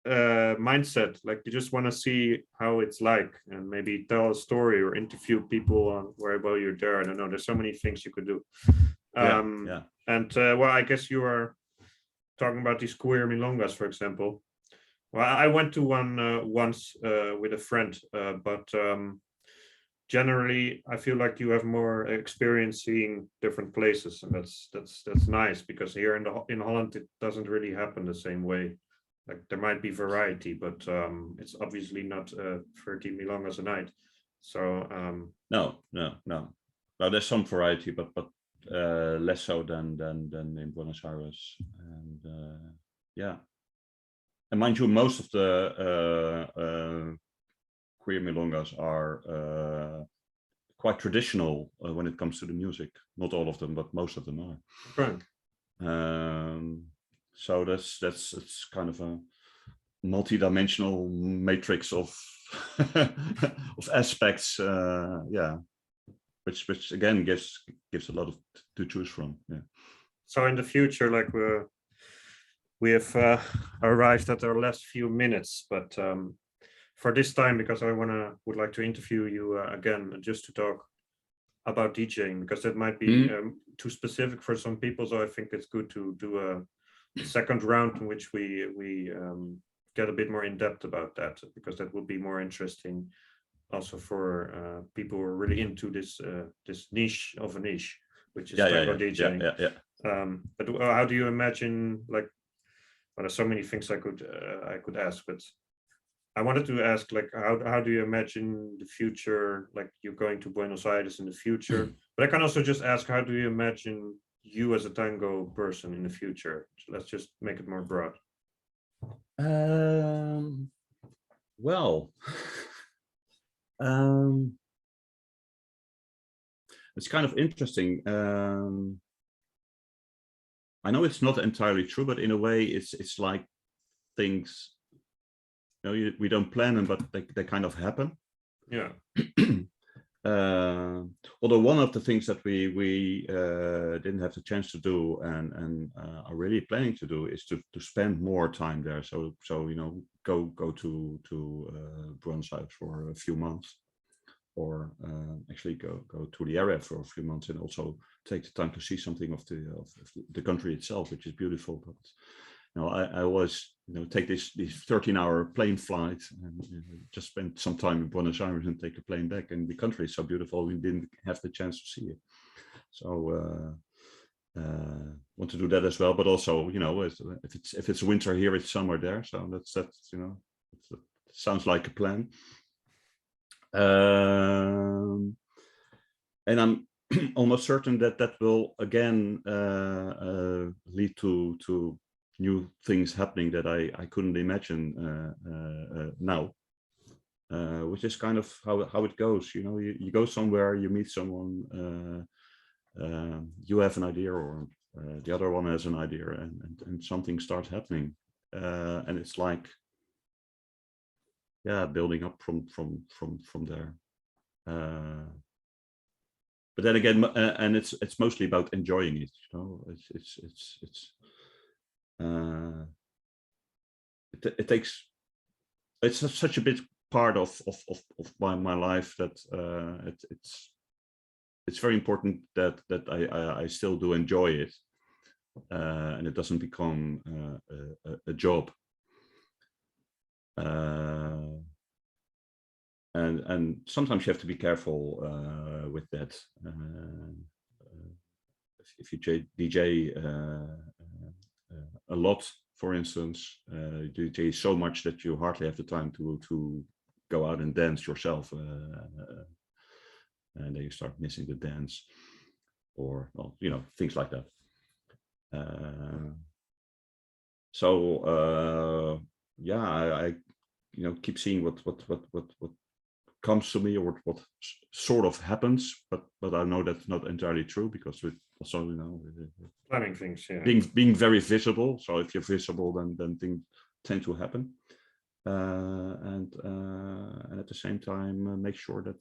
mindset, like you just want to see how it's like and maybe tell a story or interview people on wherever you're there. I don't know, there's so many things you could do. Yeah. And well, I guess you are talking about these queer milongas, for example. Well, I went to one once with a friend, but generally I feel like you have more experience seeing different places, and that's nice, because here in Holland it doesn't really happen the same way. Like there might be variety, but it's obviously not 30 milongas a night. So No. There's some variety, but less so than in Buenos Aires, and yeah. And mind you, most of the queer milongas are quite traditional when it comes to the music. Not all of them, but most of them are. right. So it's kind of a multi-dimensional matrix of of aspects. Yeah, which again gives a lot of to choose from. Yeah. So in the future, like we have arrived at our last few minutes, but for this time, because I would like to interview you again, just to talk about DJing, because that might be too specific for some people. So I think it's good to do a second round in which we get a bit more in depth about that, because that would be more interesting also for people who are really into this this niche of a niche, which is tango DJing. But how do you imagine, like, well, there's so many things I could ask, but I wanted to ask, like, how do you imagine the future, like you going to Buenos Aires in the future? But I can also just ask, how do you imagine you as a tango person in the future? So let's just make it more broad. Well, it's kind of interesting. I know it's not entirely true, but in a way, it's like things. You know, we don't plan them, but they kind of happen. Yeah. Although one of the things that we didn't have the chance to do and are really planning to do is to spend more time there. So you know, go to Buenos Aires for a few months, or actually go to the area for a few months, and also take the time to see something of the country itself, which is beautiful. But you know, I always, you know, take this 13-hour plane flight and, you know, just spend some time in Buenos Aires and take a plane back. And the country is so beautiful, we didn't have the chance to see it. So want to do that as well. But also, if it's winter here, it's summer there. So that's it sounds like a plan. And I'm almost certain that will again lead to new things happening that I couldn't imagine now, which is kind of how it goes. You go somewhere, you meet someone, you have an idea, or the other one has an idea, and something starts happening, and it's like, building up from there. But then again, and it's mostly about enjoying it. It takes, it's such a big part of my life that it's very important that I still do enjoy it, and it doesn't become a job. And sometimes you have to be careful with that. If you DJ a lot, for instance, you DJ so much that you hardly have the time to go out and dance yourself, and then you start missing the dance, or things like that. I keep seeing what comes to me, or what sort of happens, but I know that's not entirely true, because we also planning things, being very visible. So if you're visible, then things tend to happen, and at the same time make sure that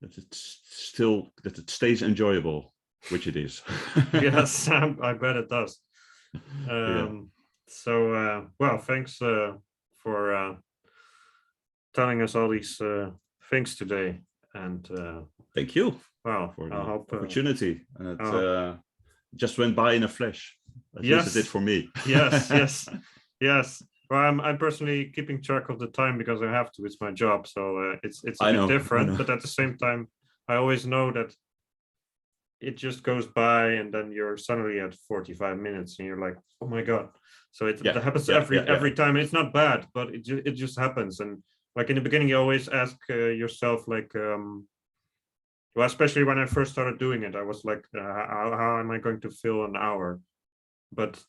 that it stays enjoyable, which it is. Yes, I bet it does. So well, thanks for telling us all these things today, and thank you for the opportunity. And it just went by in a flash. At least it did for me. Yes. Well, I'm personally keeping track of the time because I have to. It's my job, so it's a bit different. But at the same time, I always know that it just goes by, and then you're suddenly at 45 minutes, and you're like, oh my god. So it happens every time. It's not bad, but it just happens. And like in the beginning, you always ask yourself, like, well, especially when I first started doing it, I was like, how am I going to fill an hour? But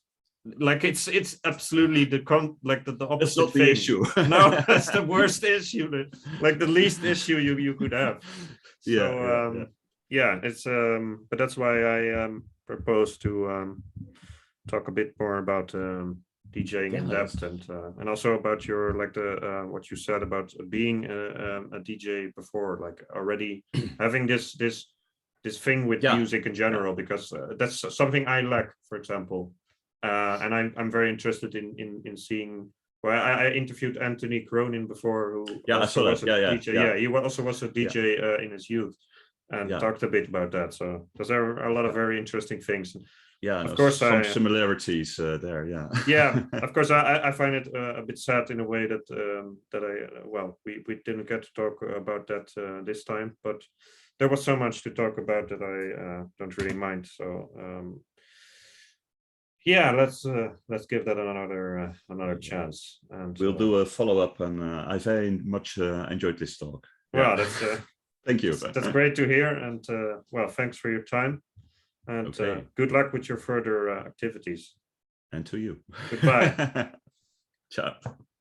like it's absolutely the opposite. That's not thing. The issue. No, that's the worst issue. Like the least issue you could have. So it's but that's why I propose to talk a bit more about DJing in depth, and also about your what you said about being a DJ before, like already having this thing with music in general, because that's something I lack, for example, and I'm very interested in seeing. Well, I interviewed Anthony Cronin before, who also was a DJ. He also was a DJ in his youth, and talked a bit about that. So there are a lot of very interesting things. Of course, some similarities there. Of course, I find it a bit sad in a way that we didn't get to talk about that this time, but there was so much to talk about that I don't really mind. So let's give that another chance, and we'll do a follow-up. And I very much enjoyed this talk. Well, that's thank you. That's great to hear, and well, thanks for your time, and good luck with your further activities. And to you. Goodbye. Ciao.